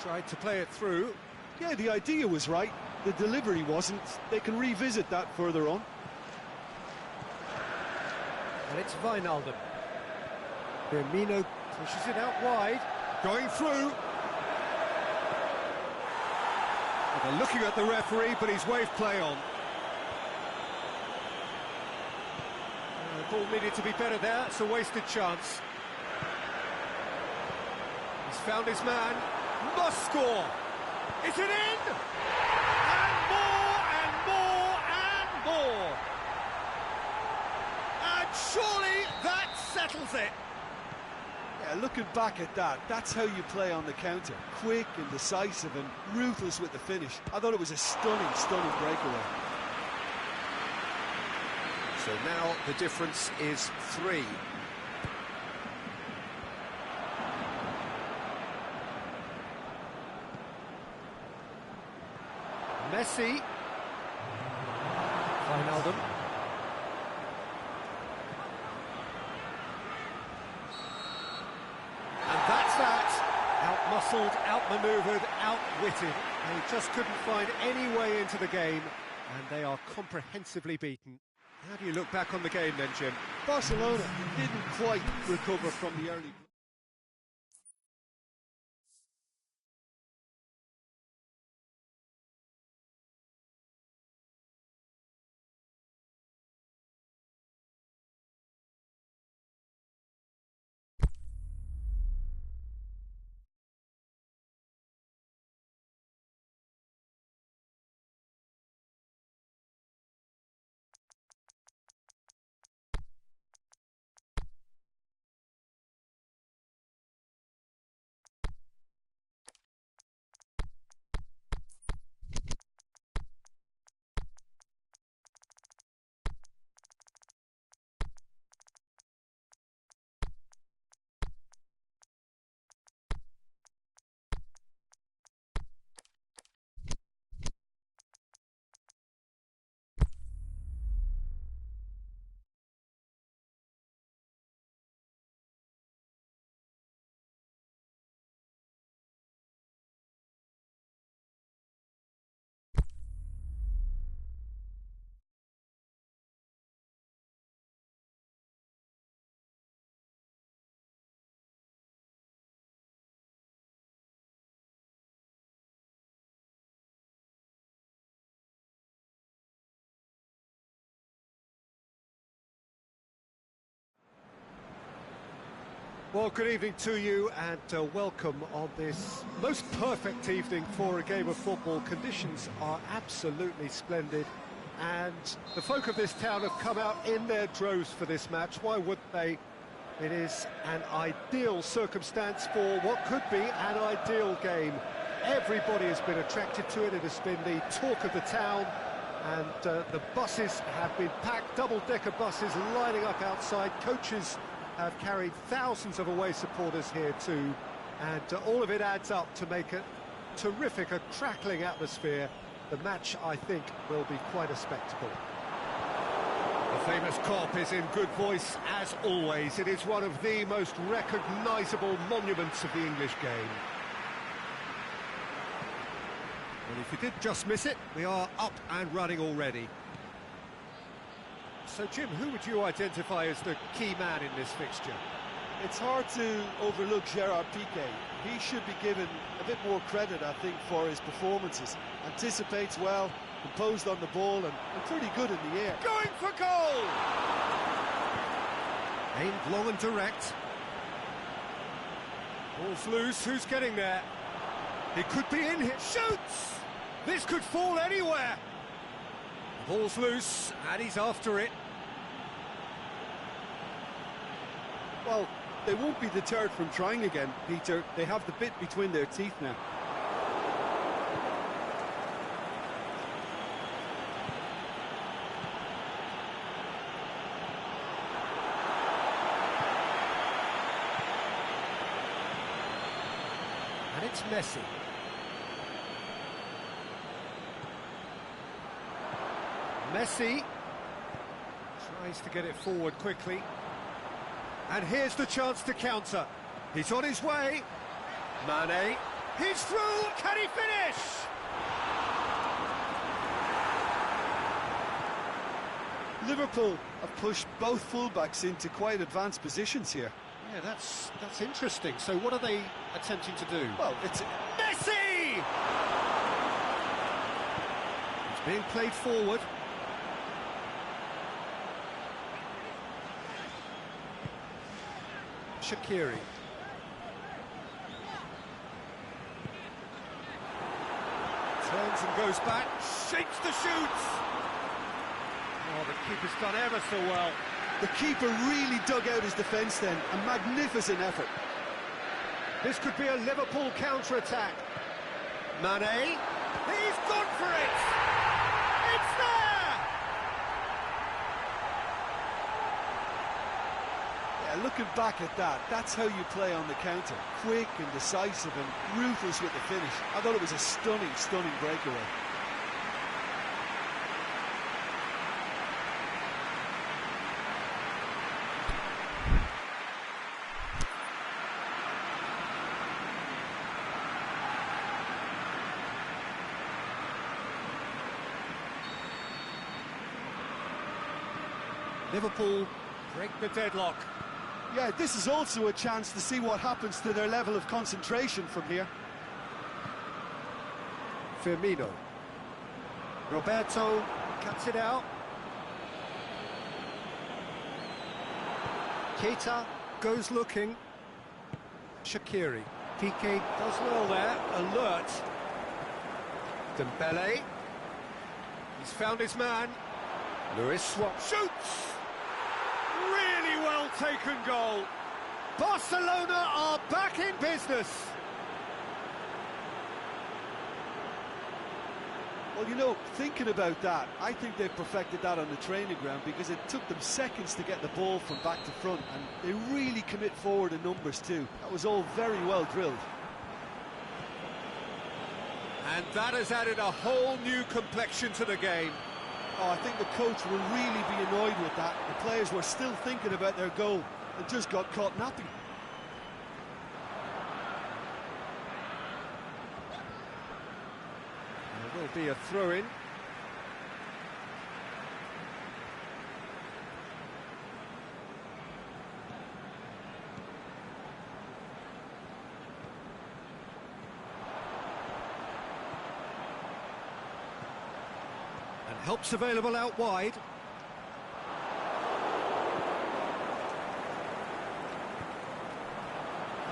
tried to play it through. Yeah, the idea was right. The delivery wasn't. They can revisit that further on. And it's Wijnaldum. Firmino pushes it out wide. Going through. They're looking at the referee, but he's waved play on. The ball needed to be better there. It's a wasted chance. He's found his man. Must score. Is it in? And more, and more, and more. And surely that settles it. Yeah, looking back at that, that's how you play on the counter. Quick and decisive and ruthless with the finish. I thought it was a stunning, stunning breakaway. So now the difference is 3. Messi. Wijnaldum. And that's that. Out-muscled, out-manoeuvred, out-witted. They just couldn't find any way into the game, and they are comprehensively beaten. How do you look back on the game then, Jim? Barcelona didn't quite recover from the early... Well, good evening to you, and welcome on this most perfect evening for a game of football. Conditions are absolutely splendid, and the folk of this town have come out in their droves for this match. Why wouldn't they? It is an ideal circumstance for what could be an ideal game. Everybody has been attracted to it. It has been the talk of the town, and the buses have been packed, double-decker buses lining up outside. Coaches have carried thousands of away supporters here too, and all of it adds up to make a terrific, a crackling atmosphere. the match, I think, will be quite a spectacle. The famous Kop is in good voice, as always. It is one of the most recognisable monuments of the English game. And if you did just miss it, we are up and running already. So, Jim, who would you identify as the key man in this fixture? It's hard to overlook Gerard Piqué. He should be given a bit more credit, I think, for his performances. Anticipates well, composed on the ball, and pretty good in the air. Going for goal! Aimed long and direct. Ball's loose, who's getting there? He could be in here, shoots! This could fall anywhere! Ball's loose, and he's after it. Well, they won't be deterred from trying again, Peter. They have the bit between their teeth now. And it's Messi. Messi tries to get it forward quickly. And here's the chance to counter. He's on his way. Mane. He's through. Can he finish? Liverpool have pushed both fullbacks into quite advanced positions here. Yeah, that's interesting. So what are they attempting to do? Well, it's Messi! It's being played forward. Shaqiri. Turns and goes back, shapes the shoots. Oh, the keeper's done ever so well. The keeper really dug out his defence then. A magnificent effort. This could be a Liverpool counter-attack. Mane. He's gone for it. It's there. Yeah, looking back at that, that's how you play on the counter. Quick and decisive and ruthless with the finish. I thought it was a stunning, stunning breakaway. Liverpool break the deadlock. Yeah, this is also a chance to see what happens to their level of concentration from here. Firmino. Roberto cuts it out. Keita goes looking. Shaqiri. Piqué does well there. Alert. Dembele. He's found his man. Luis Suarez shoots! Really well taken goal. Barcelona are back in business. Well, you know, thinking about that, I think they've perfected that on the training ground because it took them seconds to get the ball from back to front, and they really commit forward in numbers too. That was all very well drilled. And that has added a whole new complexion to the game. Oh, I think the coach will really be annoyed with that. The players were still thinking about their goal and just got caught napping. There will be a throw-in. And help's available out wide.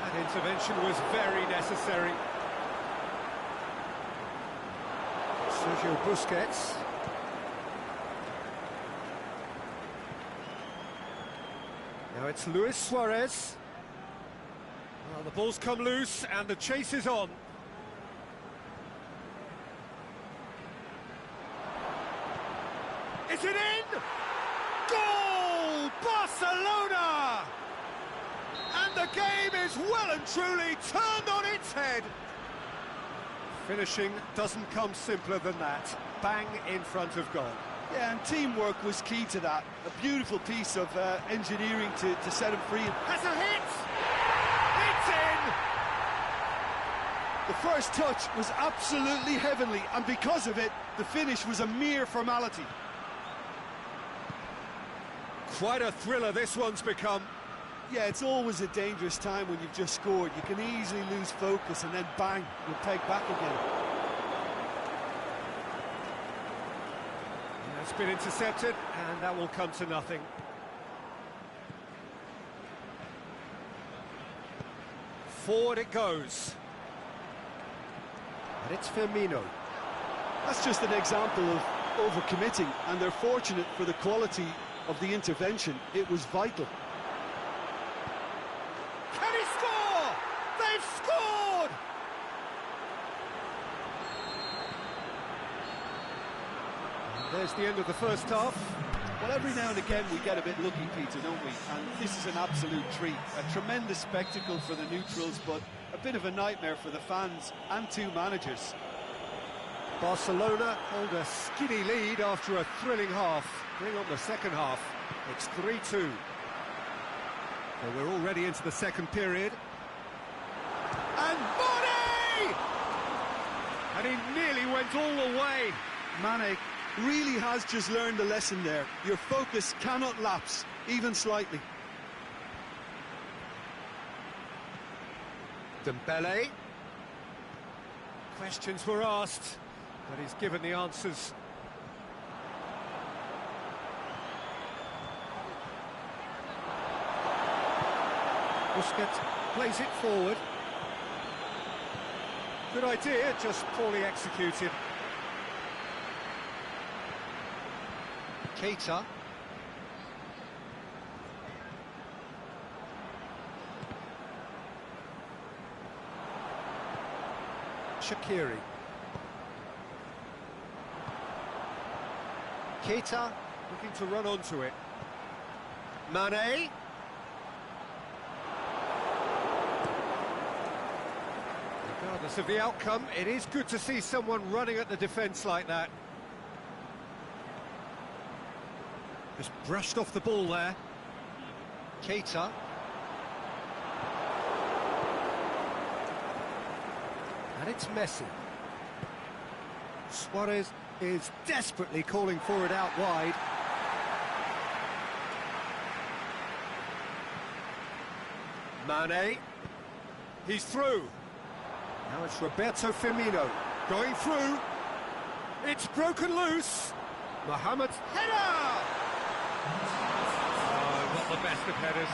That intervention was very necessary. Sergio Busquets. Now it's Luis Suarez. Well, the ball's come loose and the chase is on. Is it in? Goal! Barcelona! And the game is well and truly turned on its head. Finishing doesn't come simpler than that. Bang in front of goal. Yeah, and teamwork was key to that. A beautiful piece of engineering to set him free. Has a hit! It's in! The first touch was absolutely heavenly, and because of it, the finish was a mere formality. Quite a thriller this one's become. Yeah, it's always a dangerous time when you've just scored. You can easily lose focus and then bang, you're pegged back again. It's been intercepted, and that will come to nothing. Forward it goes. And it's Firmino. That's just an example of overcommitting, and they're fortunate for the quality of the intervention. It was vital. Can he score? They've scored! And there's the end of the first half. Well, every now and again we get a bit lucky, Peter, don't we? And this is an absolute treat. A tremendous spectacle for the neutrals, but a bit of a nightmare for the fans and two managers. Barcelona hold a skinny lead after a thrilling half. Bring on the second half. It's 3-2. So we're already into the second period. And Mane! And he nearly went all the way. Mane really has just learned a lesson there. Your focus cannot lapse, even slightly. Dembele. Questions were asked, but he's given the answers. Busquets plays it forward. Good idea, just poorly executed. Keita. Shaqiri. Keita looking to run onto it. Mane. Regardless of the outcome, it is good to see someone running at the defence like that. Just brushed off the ball there. Keita. And it's Messi. Suarez is desperately calling for it out wide. Mane. He's through. Now it's Roberto Firmino going through. It's broken loose. Mohamed header! Oh, not the best of headers.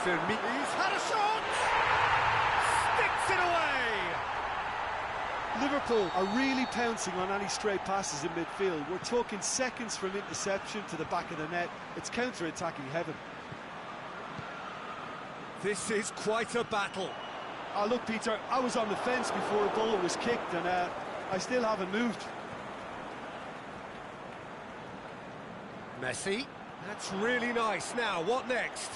Firmino's had a shot! Sticks it away! Liverpool are really pouncing on any stray passes in midfield. We're talking seconds from interception to the back of the net. It's counter-attacking heaven. This is quite a battle. Oh, look, Peter, I was on the fence before a ball was kicked, and I still haven't moved. Messi. That's really nice. Now, what next?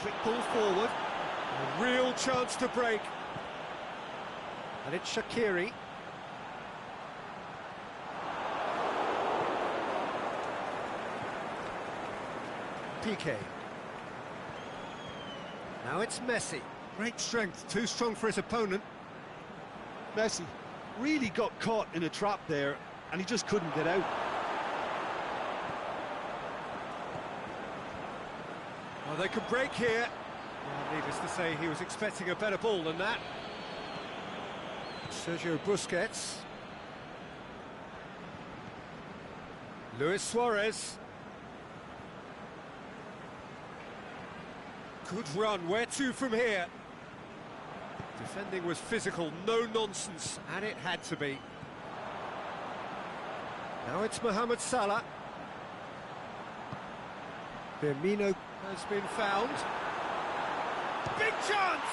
Quick ball forward. A real chance to break. And it's Shaqiri. Piqué. Now it's Messi. Great strength, too strong for his opponent. Messi really got caught in a trap there, and he just couldn't get out. Well, they could break here. Well, needless to say, he was expecting a better ball than that. Sergio Busquets. Luis Suarez. Good run, where to from here? Defending was physical, no nonsense, and it had to be. Now it's Mohamed Salah. Firmino has been found. Big chance!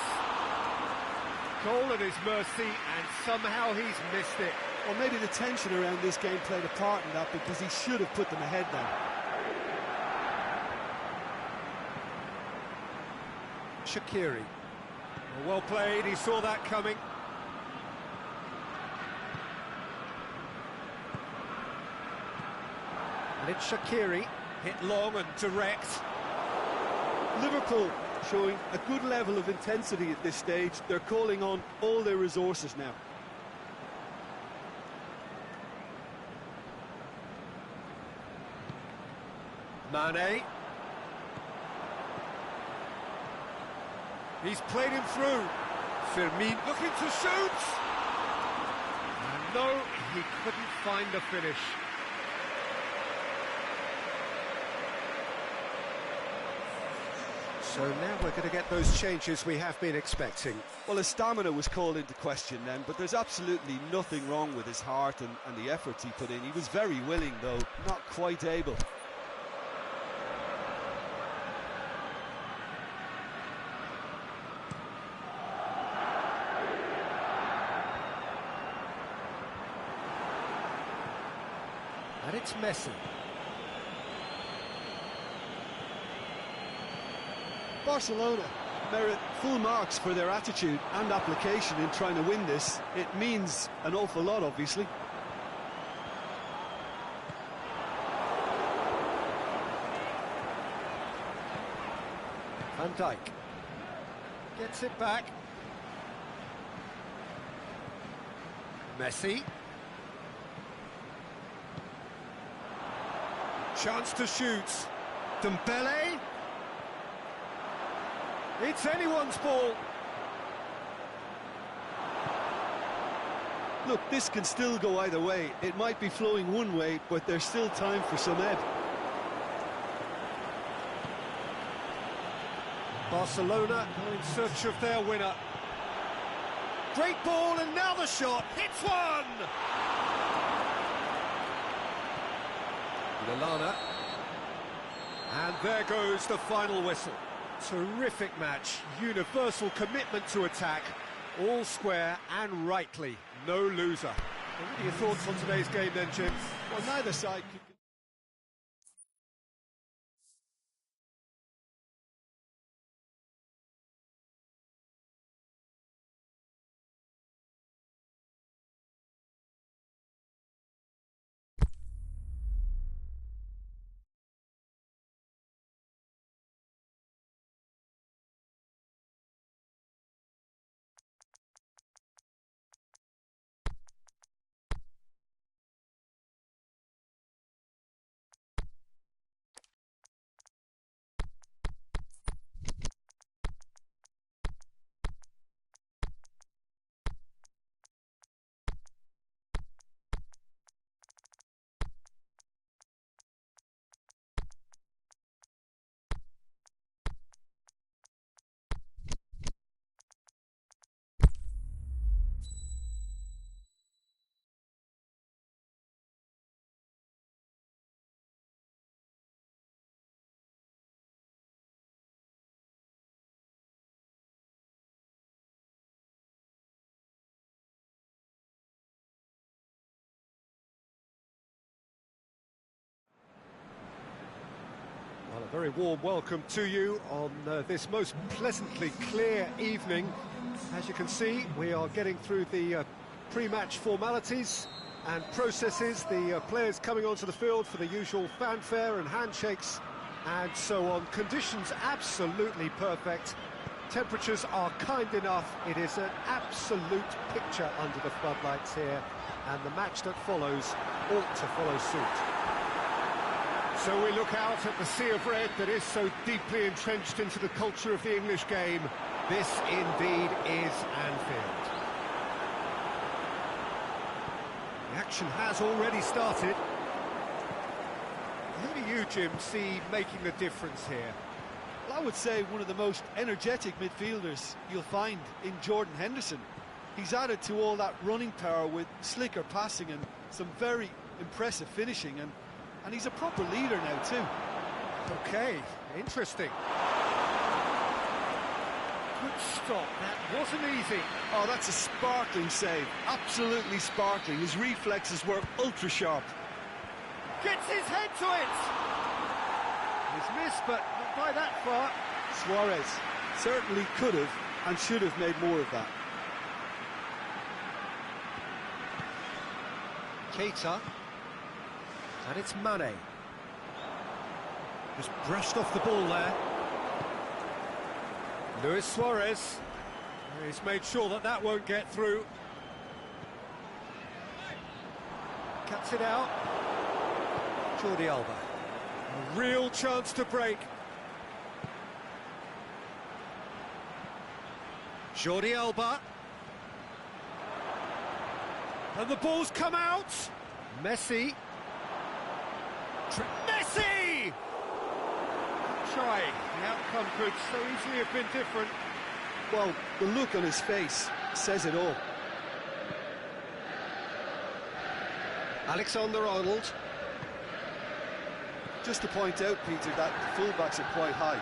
Goal at his mercy, and somehow he's missed it. Well, maybe the tension around this game played a part in that, because he should have put them ahead then. Shaqiri. Well played, he saw that coming. And it's Shaqiri, hit long and direct. Liverpool showing a good level of intensity at this stage. They're calling on all their resources now. Mane. He's played him through. Firmino looking to shoot. And no, he couldn't find the finish. So now we're going to get those changes we have been expecting. Well, his stamina was called into question then, but there's absolutely nothing wrong with his heart and the efforts he put in. He was very willing, though, not quite able. And it's Messi. Barcelona merit full marks for their attitude and application in trying to win this. It means an awful lot, obviously. Van Dijk gets it back. Messi. Chance to shoot. Dembele. It's anyone's ball. Look, this can still go either way. It might be flowing one way, but there's still time for some ebb. Barcelona are in search of their winner. Great ball, and now the shot. Hits one! Lallana. And there goes the final whistle. Terrific match, universal commitment to attack, all square and rightly, no loser. What are your thoughts on today's game then, Jim? Well, neither side could... Well, a very warm welcome to you on this most pleasantly clear evening. As you can see, we are getting through the pre-match formalities and processes, the players coming onto the field for the usual fanfare and handshakes and so on. Conditions absolutely perfect. Temperatures are kind enough. It is an absolute picture under the floodlights here, and the match that follows ought to follow suit. So we look out at the sea of red that is so deeply entrenched into the culture of the English game. This indeed is Anfield. The action has already started. Who do you, Jim, see making the difference here? Well, I would say one of the most energetic midfielders you'll find in Jordan Henderson. He's added to all that running power with slicker passing and some very impressive finishing, and he's a proper leader now too. Okay, interesting. Good stop, that wasn't easy. Oh, that's a sparkling save. Absolutely sparkling. His reflexes were ultra sharp. Gets his head to it! He's missed, but not by that far. Suarez certainly could have and should have made more of that. Keita. And it's Mane. Just brushed off the ball there. Luis Suarez. He's made sure that that won't get through. Cuts it out. Jordi Alba. A real chance to break. Jordi Alba. And the ball's come out. Messi. Messi! Trying. The outcome could so easily have been different. Well, the look on his face says it all. Alexander-Arnold. Just to point out, Peter, that the fullbacks are quite high.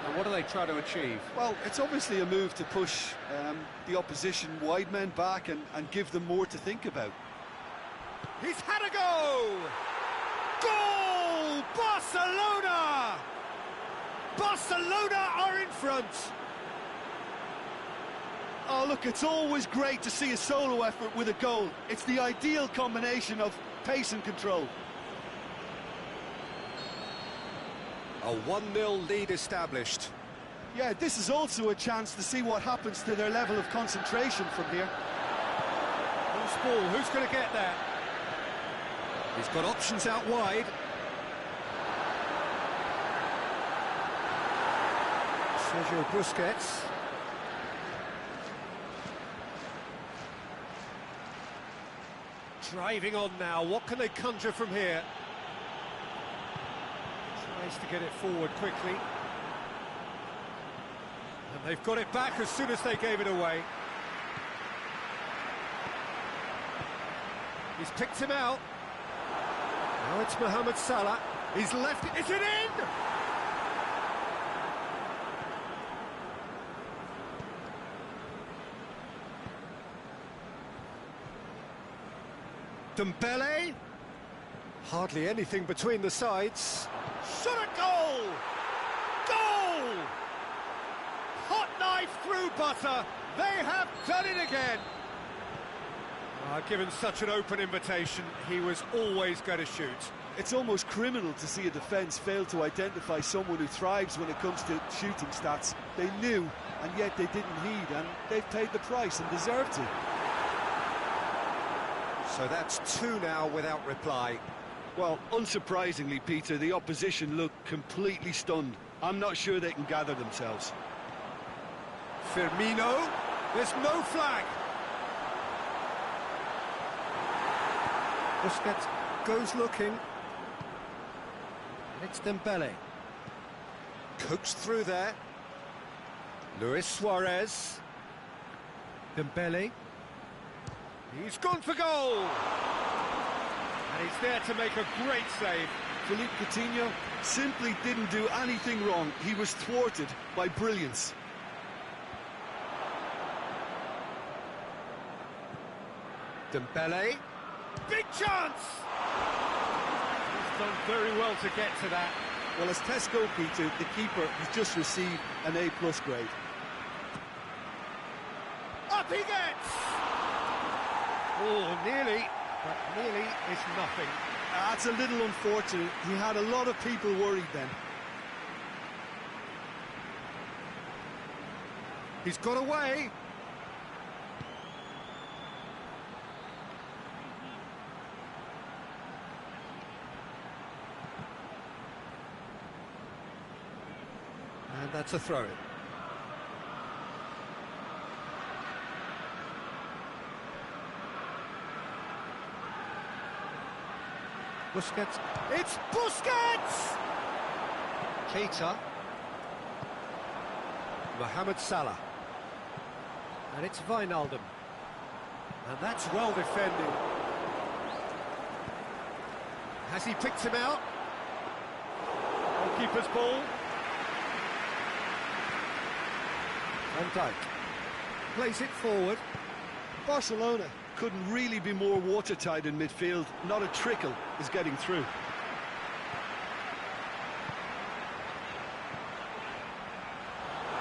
And what do they try to achieve? Well, it's obviously a move to push the opposition wide men back and give them more to think about. He's had a go! Goal! Barcelona! Barcelona are in front! Oh, look, it's always great to see a solo effort with a goal. It's the ideal combination of pace and control. A 1-0 lead established. Yeah, this is also a chance to see what happens to their level of concentration from here. Loose ball, who's going to get there? He's got options out wide. Sergio Busquets. Driving on now, what can they conjure from here? Tries to get it forward quickly. And they've got it back as soon as they gave it away. He's picked him out. Now it's Mohamed Salah. He's left it. Is it in? Dembele. Hardly anything between the sides. Shot a goal! Goal! Hot knife through butter. They have done it again. Given such an open invitation, he was always going to shoot. It's almost criminal to see a defence fail to identify someone who thrives when it comes to shooting stats. They knew, and yet they didn't heed, and they've paid the price and deserved to. So that's 2 now without reply. Well, unsurprisingly, Peter, the opposition look completely stunned. I'm not sure they can gather themselves. Firmino, there's no flag. Busquets goes looking. And it's Dembele. Coaxed through there. Luis Suarez. Dembele. He's gone for goal! And he's there to make a great save. Philippe Coutinho simply didn't do anything wrong. He was thwarted by brilliance. Dembele. Big chance! He's done very well to get to that. Well, as Tesco, Peter, the keeper has just received an A+ grade. Up he gets! Oh, nearly, but nearly is nothing. That's a little unfortunate. He had a lot of people worried then. He's got away. And that's a throw-in. Busquets. It's Busquets! Keita. Mohamed Salah. And it's Wijnaldum. And that's well defended. Has he picked him out? Goalkeeper's ball. Van Dijk plays it forward. Barcelona couldn't really be more watertight in midfield. Not a trickle is getting through.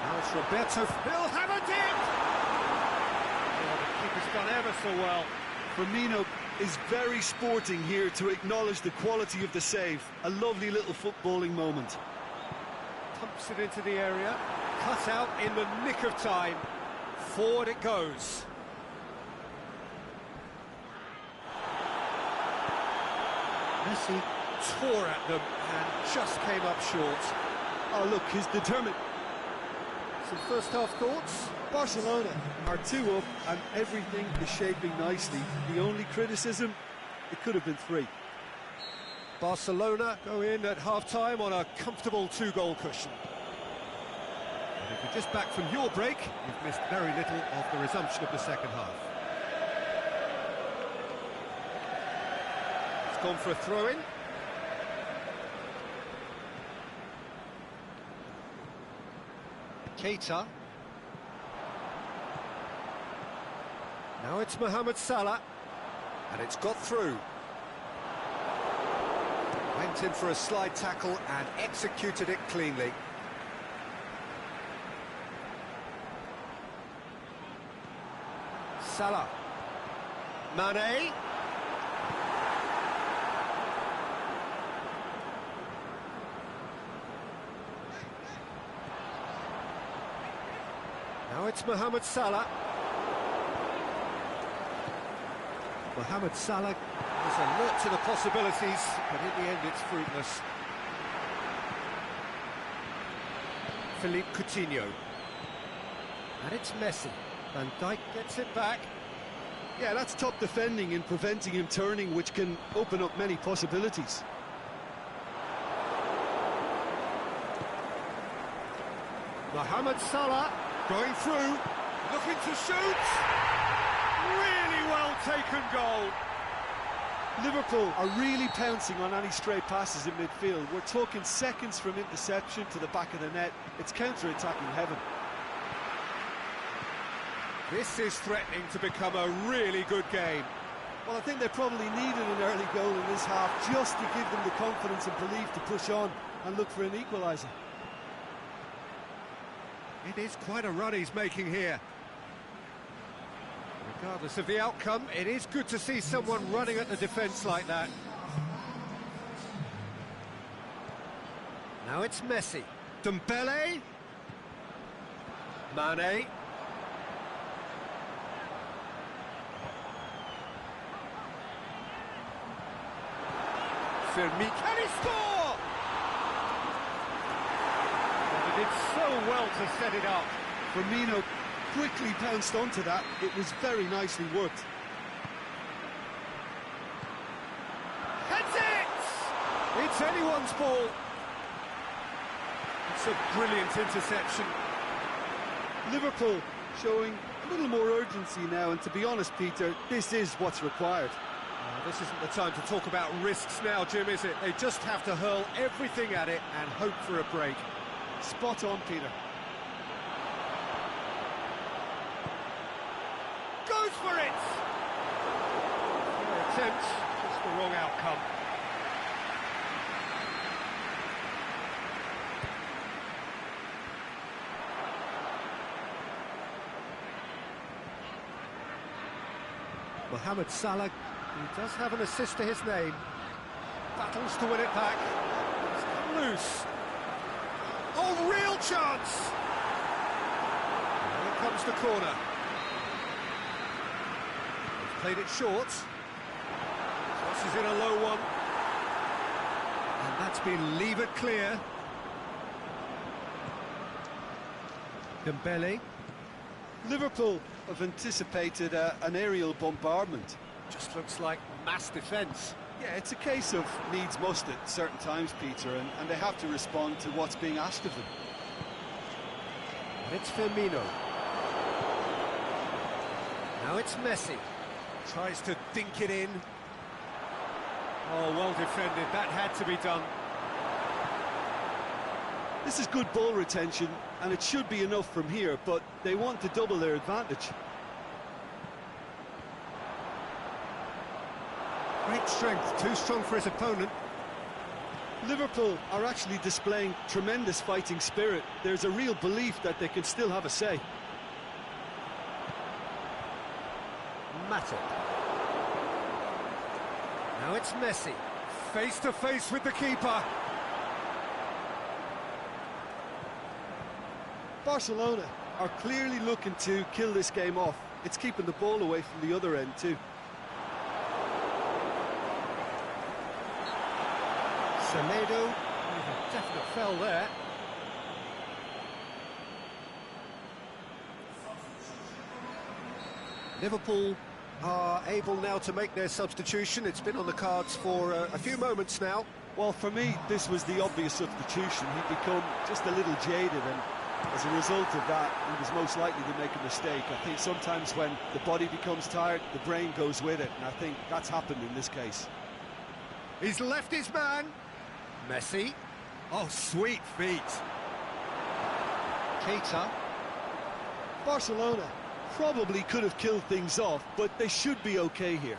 Now it's Roberto. He'll have it in! Oh, the keeper's done ever so well. Firmino is very sporting here to acknowledge the quality of the save. A lovely little footballing moment. Pumps it into the area. Cut out in the nick of time. Forward it goes. Messi tore at them and just came up short. Oh, look, he's determined. Some first half thoughts? Barcelona are 2 up and everything is shaping nicely. The only criticism, it could have been 3. Barcelona go in at half-time on a comfortable 2-goal cushion. And if you're just back from your break, you've missed very little of the resumption of the second half. It's gone for a throw-in. Keita. Now it's Mohamed Salah, and it's got through. Went in for a slide tackle and executed it cleanly. Salah. Mane. Now it's Mohamed Salah. Mohamed Salah is alert to the possibilities, but in the end it's fruitless. Philippe Coutinho. And it's Messi. Van Dijk gets it back. Yeah, that's top defending and preventing him turning, which can open up many possibilities. Mohamed Salah going through, looking to shoot. Really well taken goal. Liverpool are really pouncing on any stray passes in midfield. We're talking seconds from interception to the back of the net. It's counter-attacking heaven. This is threatening to become a really good game. Well, I think they probably needed an early goal in this half just to give them the confidence and belief to push on and look for an equaliser. It is quite a run he's making here. Regardless of the outcome, it is good to see someone running at the defence like that. Now it's Messi. Dembele. Mane. Firmino. Can he score? Well, they did so well to set it up. Firmino quickly pounced onto that. It was very nicely worked. Heads it! It's anyone's ball. It's a brilliant interception. Liverpool showing a little more urgency now, and to be honest, Peter, this is what's required. This isn't the time to talk about risks now, Jim, is it? They just have to hurl everything at it and hope for a break. Spot on, Peter. Goes for it! Fair attempt, just the wrong outcome. Mohamed Salah, he does have an assist to his name. Battles to win it back. It's come loose. Oh, real chance! Here comes the corner. He's played it short. Crosses in a low one. And that's been levered clear. Dembele. Liverpool have anticipated an aerial bombardment. Just looks like mass defence. Yeah, it's a case of needs must at certain times, Peter, and they have to respond to what's being asked of them. And it's Firmino. Now it's Messi. Tries to dink it in. Oh, well defended. That had to be done. This is good ball retention, and it should be enough from here, but they want to double their advantage. Great strength, too strong for his opponent. Liverpool are actually displaying tremendous fighting spirit. There's a real belief that they can still have a say. Macth. Now it's Messi, face to face with the keeper. Barcelona are clearly looking to kill this game off. It's keeping the ball away from the other end too. Semedo, a definite foul there. Liverpool are able now to make their substitution. It's been on the cards for a few moments now. Well, for me, this was the obvious substitution. He'd become just a little jaded, and as a result of that, he was most likely to make a mistake. I think sometimes when the body becomes tired, the brain goes with it, and I think that's happened in this case. He's left his man. Messi. Oh, sweet feet. Keita. Barcelona probably could have killed things off, but they should be okay here.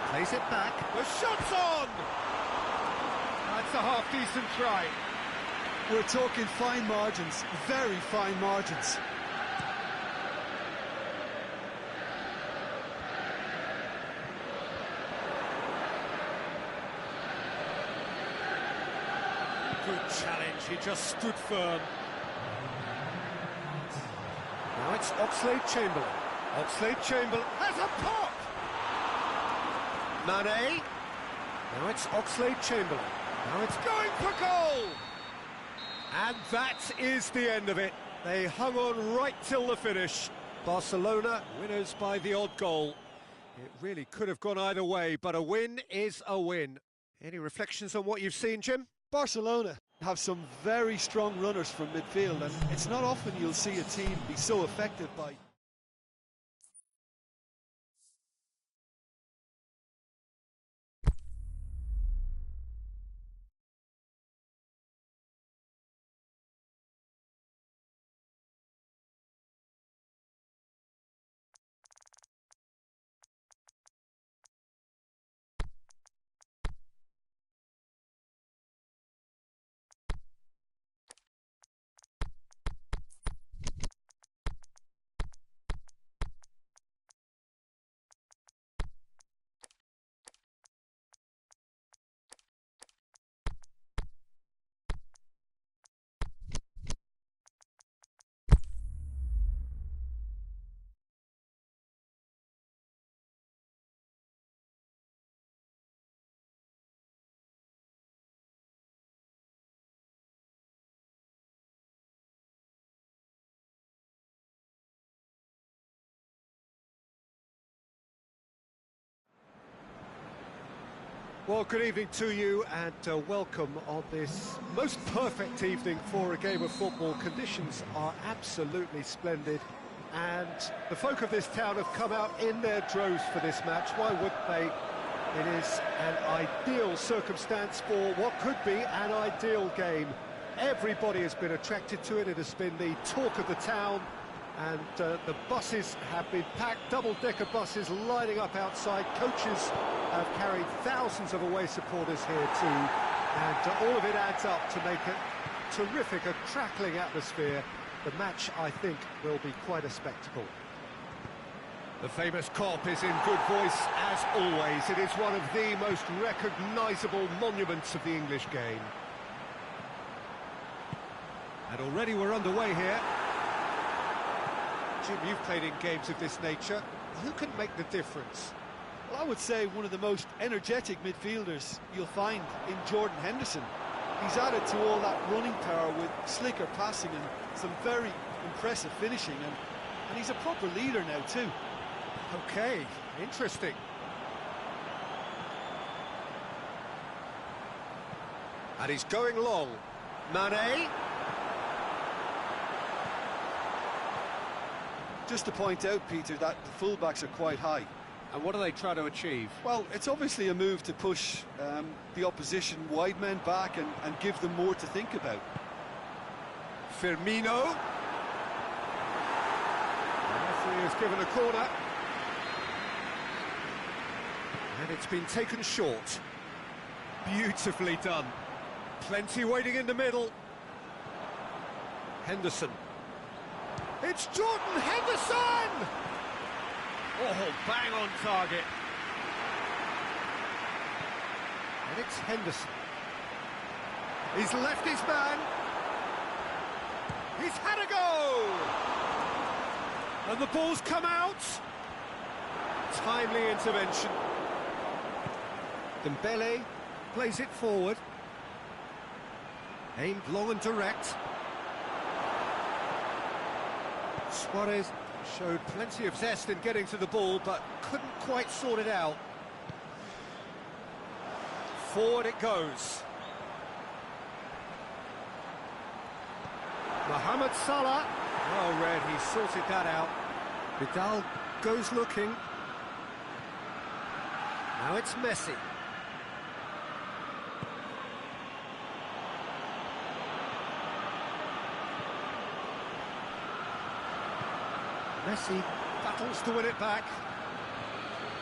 Plays it back. The shot's on! That's a half-decent try. We're talking fine margins, very fine margins. Good challenge, he just stood firm. Now it's Oxlade-Chamberlain. Oxlade-Chamberlain has a pop! Mane. Now it's Oxlade-Chamberlain. Now it's going for goal! And that is the end of it. They hung on right till the finish. Barcelona winners by the odd goal. It really could have gone either way, but a win is a win. Any reflections on what you've seen, Jim? Barcelona have some very strong runners from midfield, and it's not often you'll see a team be so affected by... Well, good evening to you, and welcome on this most perfect evening for a game of football. Conditions are absolutely splendid, and the folk of this town have come out in their droves for this match. Why wouldn't they? It is an ideal circumstance for what could be an ideal game. Everybody has been attracted to it. It has been the talk of the town, and the buses have been packed, double-decker buses lining up outside. Coaches have carried thousands of away supporters here too, and all of it adds up to make a terrific, a crackling atmosphere. The match, I think, will be quite a spectacle. The famous Kop is in good voice, as always. It is one of the most recognisable monuments of the English game. And already we're underway here. Jim, you've played in games of this nature. Who can make the difference? Well, I would say one of the most energetic midfielders you'll find in Jordan Henderson. He's added to all that running power with slicker passing and some very impressive finishing, and he's a proper leader now too. Okay, interesting. And he's going long. Mane. Just to point out, Peter, that the fullbacks are quite high. And what do they try to achieve? Well, it's obviously a move to push the opposition wide men back and give them more to think about. Firmino. The referee has given a corner. And it's been taken short. Beautifully done. Plenty waiting in the middle. Henderson. It's Jordan Henderson! Oh, bang on target. And it's Henderson. He's left his man. He's had a go! And the ball's come out. Timely intervention. Dembele plays it forward. Aimed long and direct. Suarez showed plenty of zest in getting to the ball, but couldn't quite sort it out. Forward it goes. Mohamed Salah. Well read, he sorted that out. Vidal goes looking. Now it's Messi. Messi battles to win it back.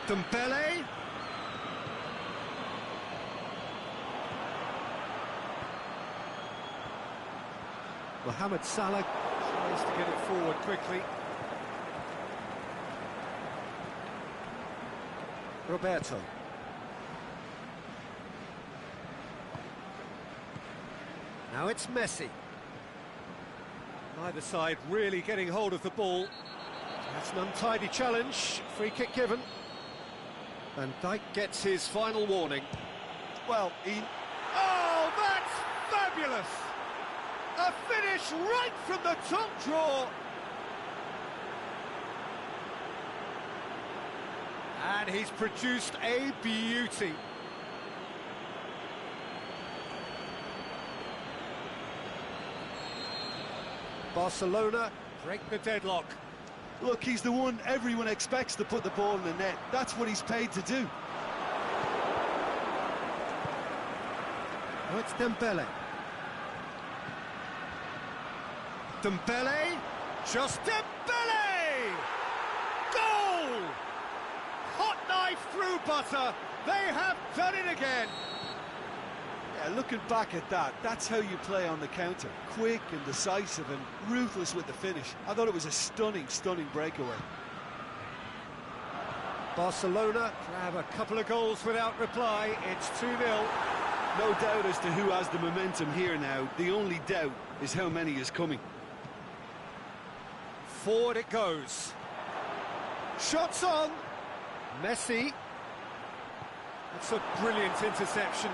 Dembele. Mohamed Salah tries to get it forward quickly. Roberto. Now it's Messi. Neither side really getting hold of the ball. That's an untidy challenge. Free kick given. Van Dijk gets his final warning. Well, Oh, that's fabulous! A finish right from the top draw. And he's produced a beauty. Barcelona break the deadlock. Look, he's the one everyone expects to put the ball in the net. That's what he's paid to do. Oh, it's Dembele. Dembele, just Dembele! Goal! Hot knife through butter. They have done it again. Yeah, looking back at that, that's how you play on the counter. Quick and decisive and ruthless with the finish. I thought it was a stunning, stunning breakaway. Barcelona grab a couple of goals without reply. It's 2-0. No doubt as to who has the momentum here now. The only doubt is how many is coming. Forward it goes. Shots on. Messi. That's a brilliant interception.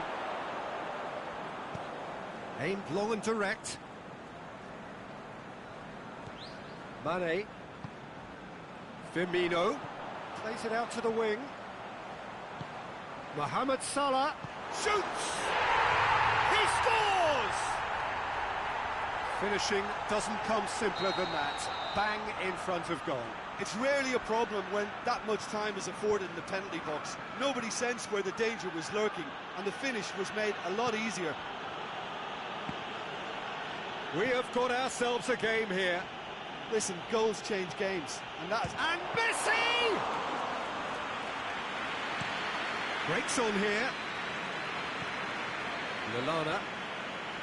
Aimed long and direct. Mane. Firmino. Plays it out to the wing. Mohamed Salah. Shoots! He scores! Finishing doesn't come simpler than that. Bang in front of goal. It's rarely a problem when that much time is afforded in the penalty box. Nobody sensed where the danger was lurking, and the finish was made a lot easier. We have got ourselves a game here. Listen, goals change games, and that's... And Messi! Breaks on here. Lallana.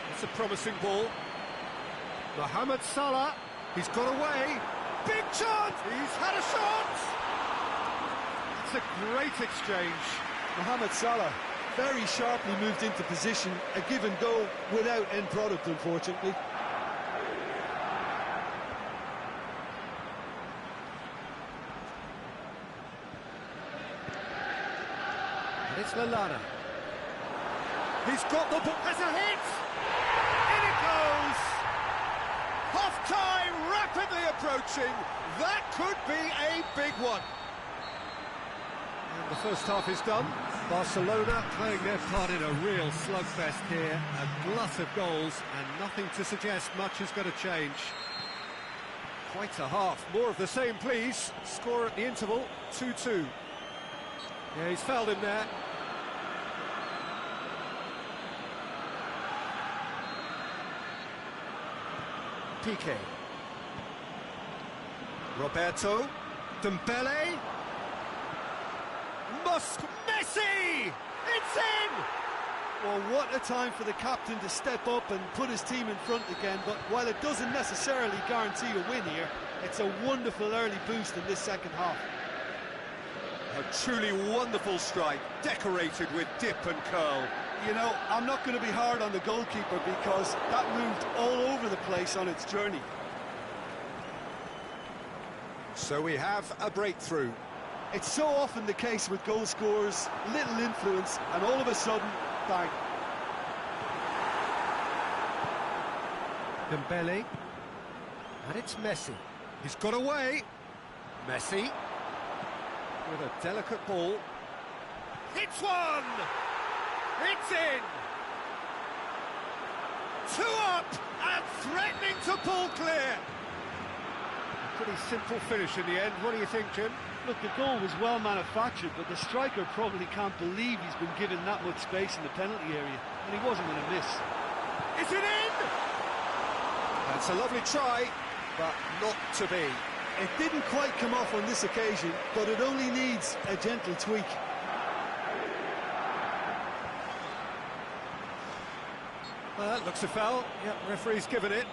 That's a promising ball. Mohamed Salah. He's got away. Big chance! He's had a shot! It's a great exchange. Mohamed Salah very sharply moved into position. A give and go without end product, unfortunately. And it's Lallana. He's got the ball. There's a hit! In it goes! Half-time rapidly approaching. That could be a big one. And the first half is done. Barcelona playing their part in a real slugfest here. A glut of goals and nothing to suggest much is going to change. Quite a half. More of the same, please. Score at the interval, 2-2. Yeah, he's fouled him there. Piqué. Roberto. Dembele. Messi! It's in! Well, what a time for the captain to step up and put his team in front again, but while it doesn't necessarily guarantee a win here, it's a wonderful early boost in this second half. A truly wonderful strike, decorated with dip and curl. You know, I'm not going to be hard on the goalkeeper because that moved all over the place on its journey. So we have a breakthrough. It's so often the case with goal scorers, little influence, and all of a sudden, bang. Dembele. And it's Messi. He's got away. Messi. With a delicate ball. It's one! It's in! Two up and threatening to pull clear. A pretty simple finish in the end. What do you think, Jim? Look, the goal was well manufactured, but the striker probably can't believe he's been given that much space in the penalty area, and he wasn't going to miss. Is it in? That's a lovely try, but not to be. It didn't quite come off on this occasion, but it only needs a gentle tweak. That looks a foul. Yep, referee's given it.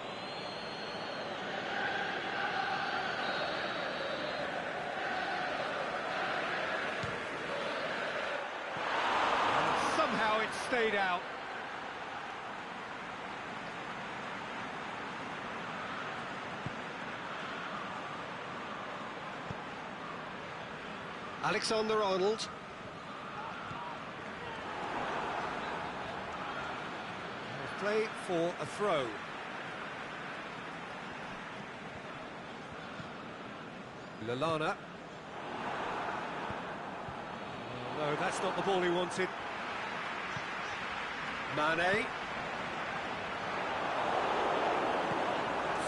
And somehow it stayed out. Alexander-Arnold. Play for a throw. Lallana. Oh, no, that's not the ball he wanted. Mane.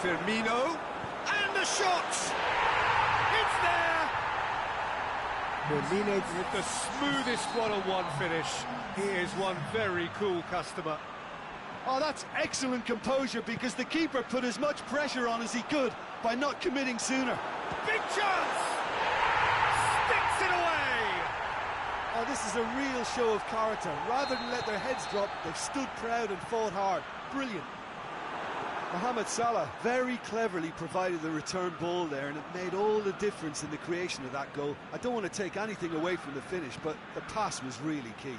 Firmino. And the shot! It's there! Firmino with the smoothest one-on-one finish. He is one very cool customer. Oh, that's excellent composure because the keeper put as much pressure on as he could by not committing sooner. Big chance! Sticks it away! Oh, this is a real show of character. Rather than let their heads drop, they've stood proud and fought hard. Brilliant. Mohamed Salah very cleverly provided the return ball there, and it made all the difference in the creation of that goal. I don't want to take anything away from the finish, but the pass was really key.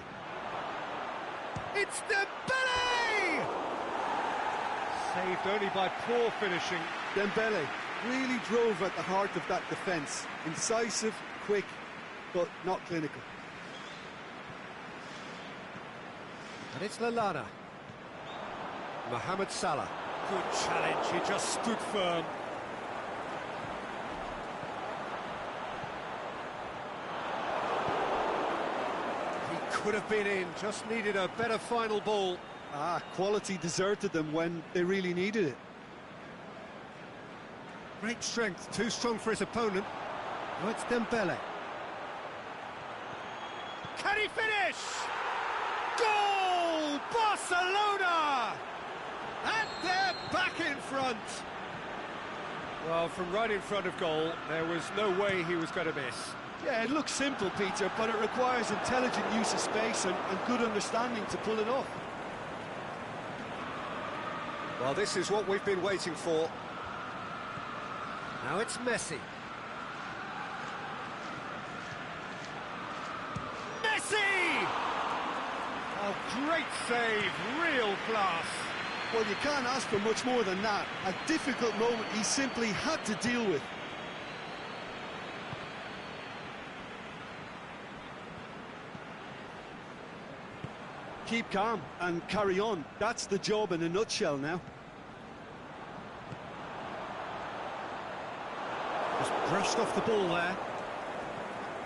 It's Dembele! Saved only by poor finishing. Dembele really drove at the heart of that defence. Incisive, quick, but not clinical. And it's Lallana. Mohamed Salah. Good challenge, he just stood firm. Could have been in, just needed a better final ball. Quality deserted them when they really needed it. Great strength, too strong for his opponent. Oh, it's Dembele. Can he finish? Goal! Barcelona! And they're back in front. Well, from right in front of goal, there was no way he was going to miss. Yeah, it looks simple, Peter, but it requires intelligent use of space and good understanding to pull it off. Well, this is what we've been waiting for. Now it's Messi. Messi! Oh, great save, real class. Well, you can't ask for much more than that. A difficult moment he simply had to deal with. Keep calm and carry on. That's the job in a nutshell now. Just brushed off the ball there.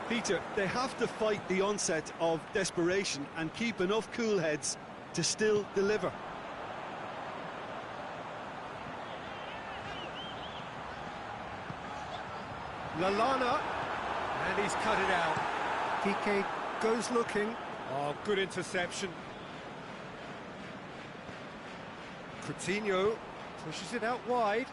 Peter, they have to fight the onset of desperation and keep enough cool heads to still deliver. Lallana, and he's cut it out. Piqué goes looking. Oh, good interception. Coutinho pushes it out wide.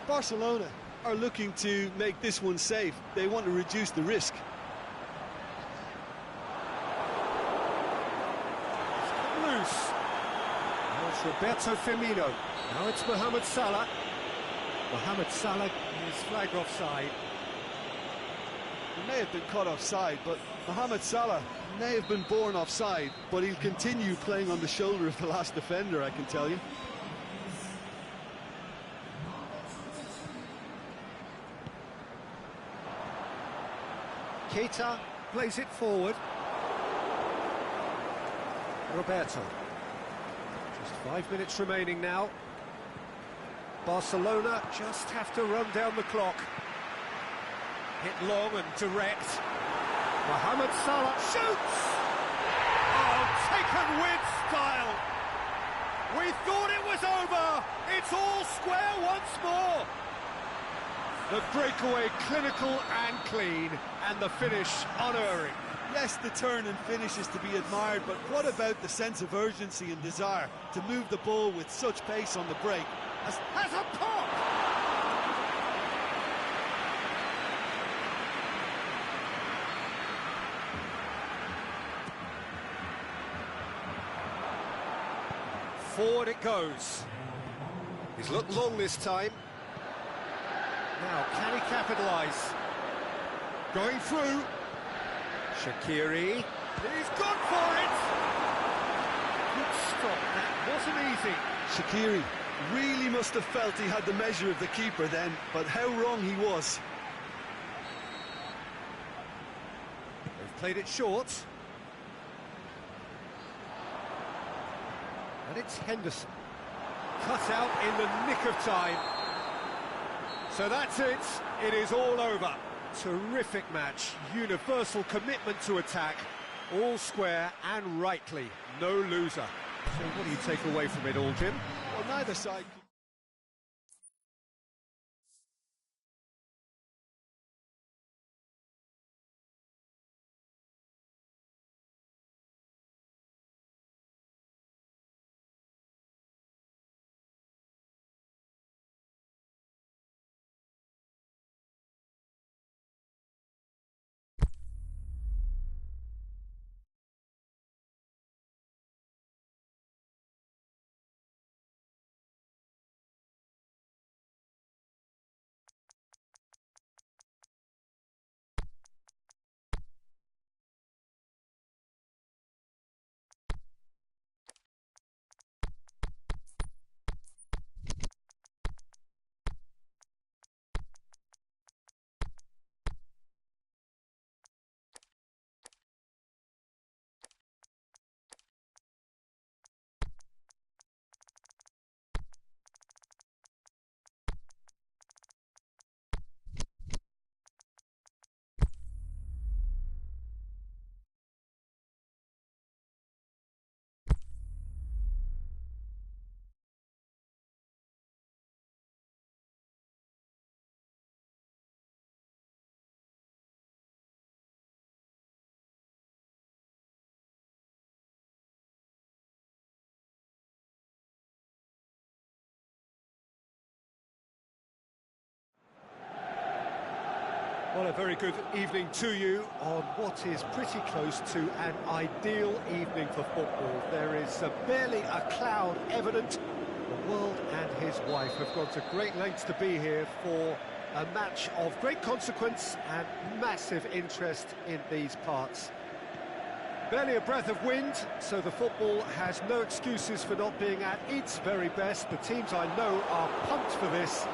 Barcelona are looking to make this one safe. They want to reduce the risk. It's loose. Now it's Roberto Firmino. Now it's Mohamed Salah. Mohamed Salah is flagged offside. He may have been caught offside, but Mohamed Salah may have been born offside, but he'll continue playing on the shoulder of the last defender, I can tell you. Keita plays it forward. Roberto. Just 5 minutes remaining now. Barcelona just have to run down the clock. Hit long and direct. Mohamed Salah shoots! Oh, taken with style. We thought it was over. It's all square once more. The breakaway clinical and clean, and the finish unerring. Yes, the turn and finish is to be admired, but what about the sense of urgency and desire to move the ball with such pace on the break? Has a pop! Forward it goes. He's looked long this time. Now, can he capitalise? Going through. Shaqiri. He's gone for it! Good stop, that wasn't easy. Shaqiri really must have felt he had the measure of the keeper then, but how wrong he was. They've played it short. And it's Henderson. Cut out in the nick of time. So that's it. It is all over. Terrific match. Universal commitment to attack. All square and rightly. No loser. So what do you take away from it all, Jim? Well, neither side... Well, a very good evening to you on what is pretty close to an ideal evening for football. There is barely a cloud evident. The world and his wife have gone to great lengths to be here for a match of great consequence and massive interest in these parts. Barely a breath of wind, so the football has no excuses for not being at its very best. The teams I know are pumped for this.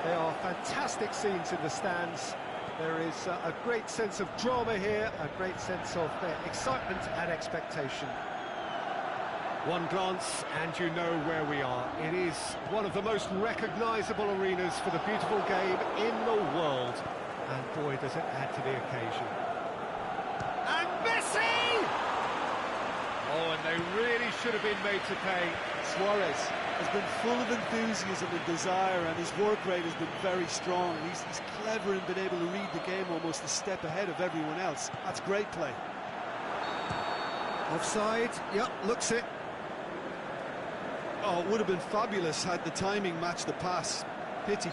There are fantastic scenes in the stands. There is a great sense of drama here, a great sense of excitement and expectation. One glance and you know where we are. It is one of the most recognisable arenas for the beautiful game in the world. And boy, does it add to the occasion. And Messi! Oh, and they really should have been made to pay. Suarez has been full of enthusiasm and desire, and his work rate has been very strong. He's clever and been able to read the game almost a step ahead of everyone else. That's great play. Offside, yep, looks it. Oh, it would have been fabulous had the timing matched the pass. Pity.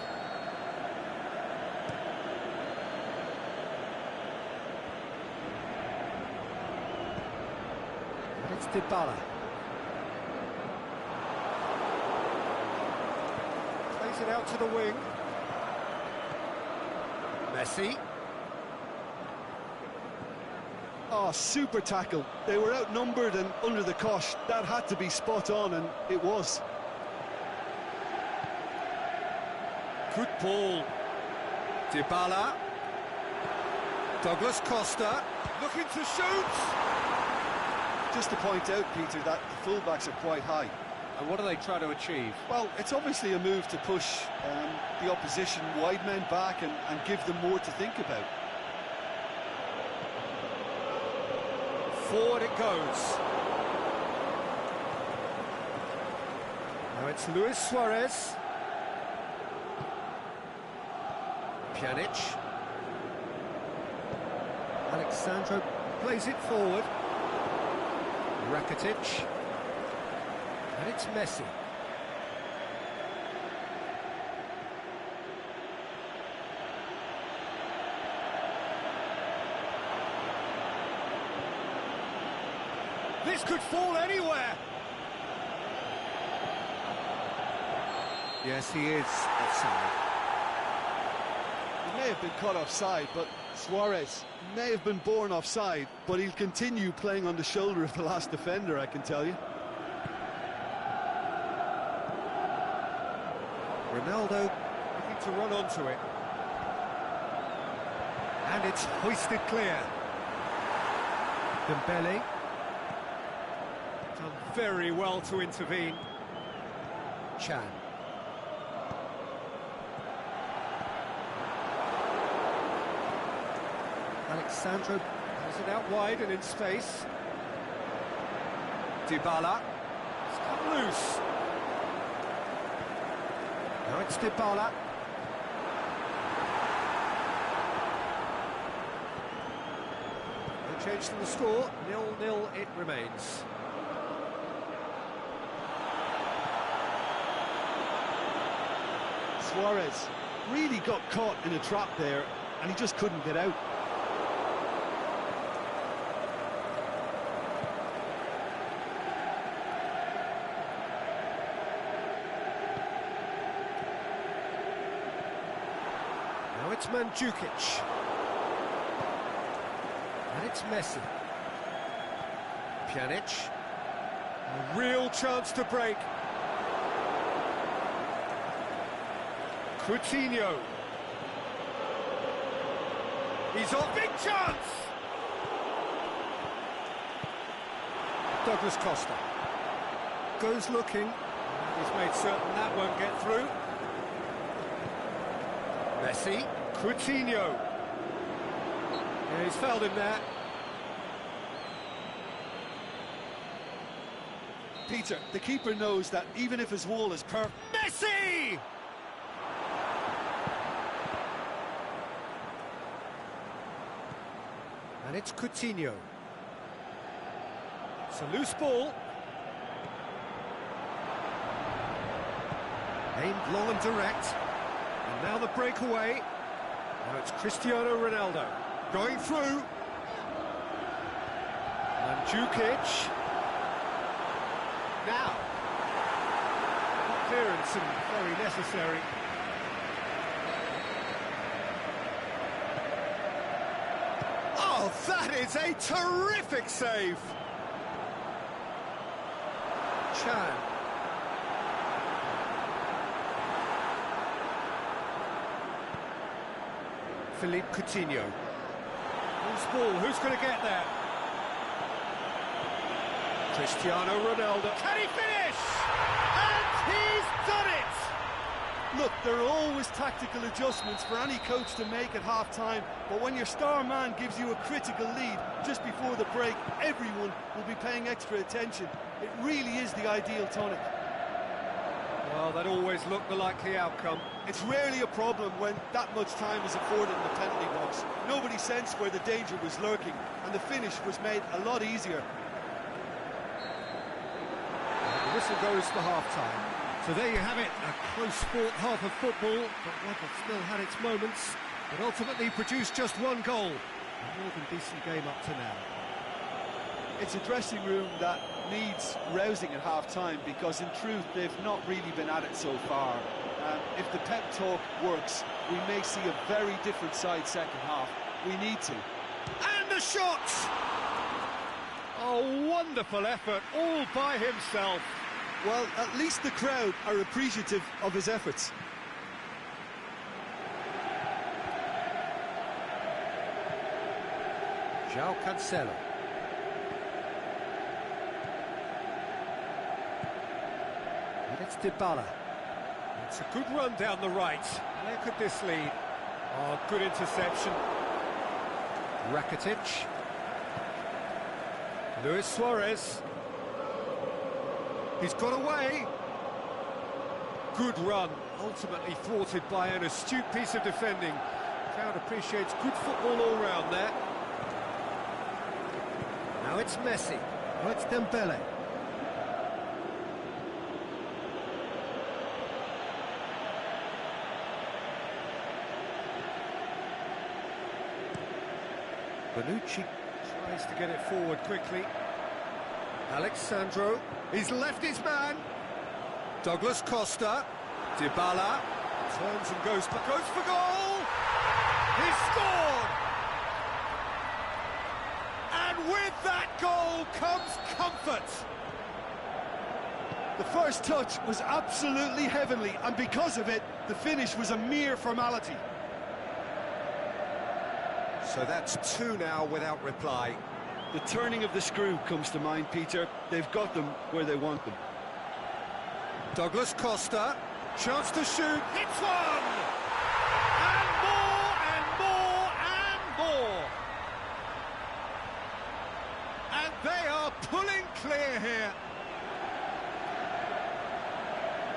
It's Dybala. Plays it out to the wing. Messi. Oh, super tackle. They were outnumbered and under the cosh. That had to be spot on, and it was. Good ball. Dybala. Douglas Costa. Looking to shoot. Just to point out, Peter, that the fullbacks are quite high. And what do they try to achieve? Well, it's obviously a move to push the opposition wide men back and give them more to think about. Forward it goes. Now it's Luis Suarez. Pjanic. Alexandro plays it forward. Rakitic. And it's Messi. This could fall anywhere. Yes, he is offside. He may have been caught offside, but Suarez may have been born offside, but he'll continue playing on the shoulder of the last defender, I can tell you. Ronaldo looking to run onto it. And it's hoisted clear. Dembele. Done very well to intervene. Chan. Alexandro has it out wide and in space. Dybala. It's come loose. Now it's Dybala. No change to the score. 0-0 it remains. Suarez really got caught in a trap there, and he just couldn't get out. Now it's Mandzukic. And it's Messi. Pjanic. A real chance to break. Coutinho. He's on. Big chance! Douglas Costa. Goes looking. He's made certain that won't get through. Messi. Coutinho. Yeah, he's fouled him there. Peter, the keeper knows that even if his wall is perfect... Messi! And it's Coutinho. It's a loose ball. Aimed long and direct. And now the breakaway. Now it's Cristiano Ronaldo. Going through. Mandzukic. Now. Clearance and very necessary. Oh, that is a terrific save! Chan. Philippe Coutinho. Loose ball, who's going to get there? Cristiano Ronaldo. Can he finish? And he's done it! Look, there are always tactical adjustments for any coach to make at half-time, but when your star man gives you a critical lead just before the break, everyone will be paying extra attention. It really is the ideal tonic. Well, that always looked the likely outcome. It's rarely a problem when that much time is afforded in the penalty box. Nobody sensed where the danger was lurking, and the finish was made a lot easier. The whistle goes for half-time. So there you have it, a close-fought half of football, but one that still had its moments, but ultimately produced just one goal. A more than decent game up to now. It's a dressing room that needs rousing at half-time, because in truth they've not really been at it so far. If the pep talk works, we may see a very different side second half. We need to. And the shot! Oh, wonderful effort, all by himself. Well, at least the crowd are appreciative of his efforts. João Cancelo. And it's Dybala. It's a good run down the right. Where could this lead? Oh, good interception. Rakitic. Luis Suarez. He's got away. Good run, ultimately thwarted by an astute piece of defending. The crowd appreciates good football all round there. Now it's Messi. Now it's Dembele. Bonucci tries to get it forward quickly. Alexandro, he's left his man. Douglas Costa, Dybala, turns and goes for goal! He's scored! And with that goal comes comfort. The first touch was absolutely heavenly, and because of it, the finish was a mere formality. So that's two now without reply. The turning of the screw comes to mind, Peter. They've got them where they want them. Douglas Costa, chance to shoot, hits one! And more, and more, and more! And they are pulling clear here.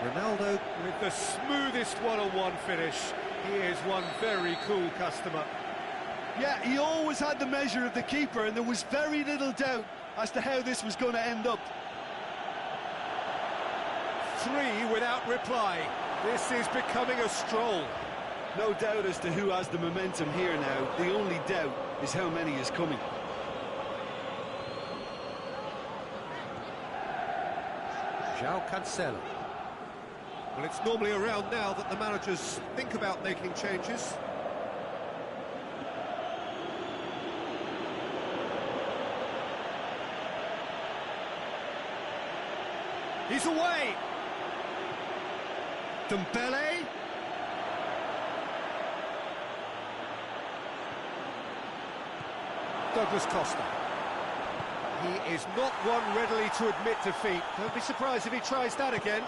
Ronaldo with the smoothest one-on-one finish. He is one very cool customer. Yeah, he always had the measure of the keeper, and there was very little doubt as to how this was going to end up. Three without reply. This is becoming a stroll. No doubt as to who has the momentum here now. The only doubt is how many is coming. João Cancelo. Well, it's normally around now that the managers think about making changes. He's away. Dembele. Douglas Costa. He is not one readily to admit defeat. Don't be surprised if he tries that again.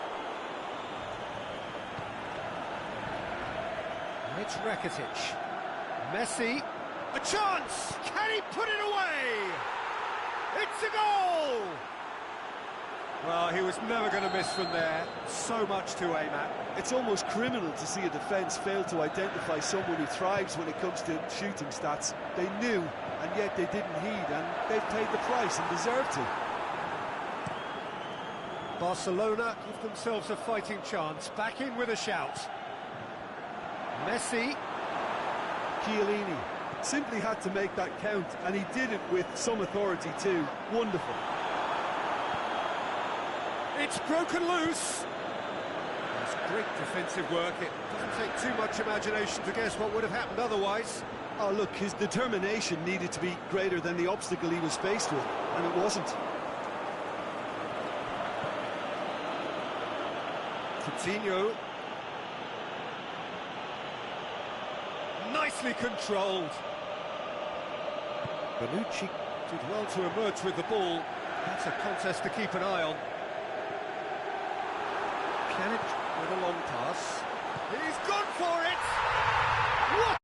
It's Rakitic. Messi. A chance! Can he put it away? It's a goal! Well, he was never going to miss from there. So much to aim at. It's almost criminal to see a defence fail to identify someone who thrives when it comes to shooting stats. They knew, and yet they didn't heed, and they've paid the price and deserve to. Barcelona give themselves a fighting chance. Back in with a shout. Messi. Chiellini simply had to make that count, and he did it with some authority too. Wonderful. It's broken loose. That's great defensive work. It doesn't take too much imagination to guess what would have happened otherwise. Oh, look, his determination needed to be greater than the obstacle he was faced with, and it wasn't. Coutinho. Nicely controlled. Bonucci did well to emerge with the ball. That's a contest to keep an eye on. Pjanic with a long pass. He's gone for it! What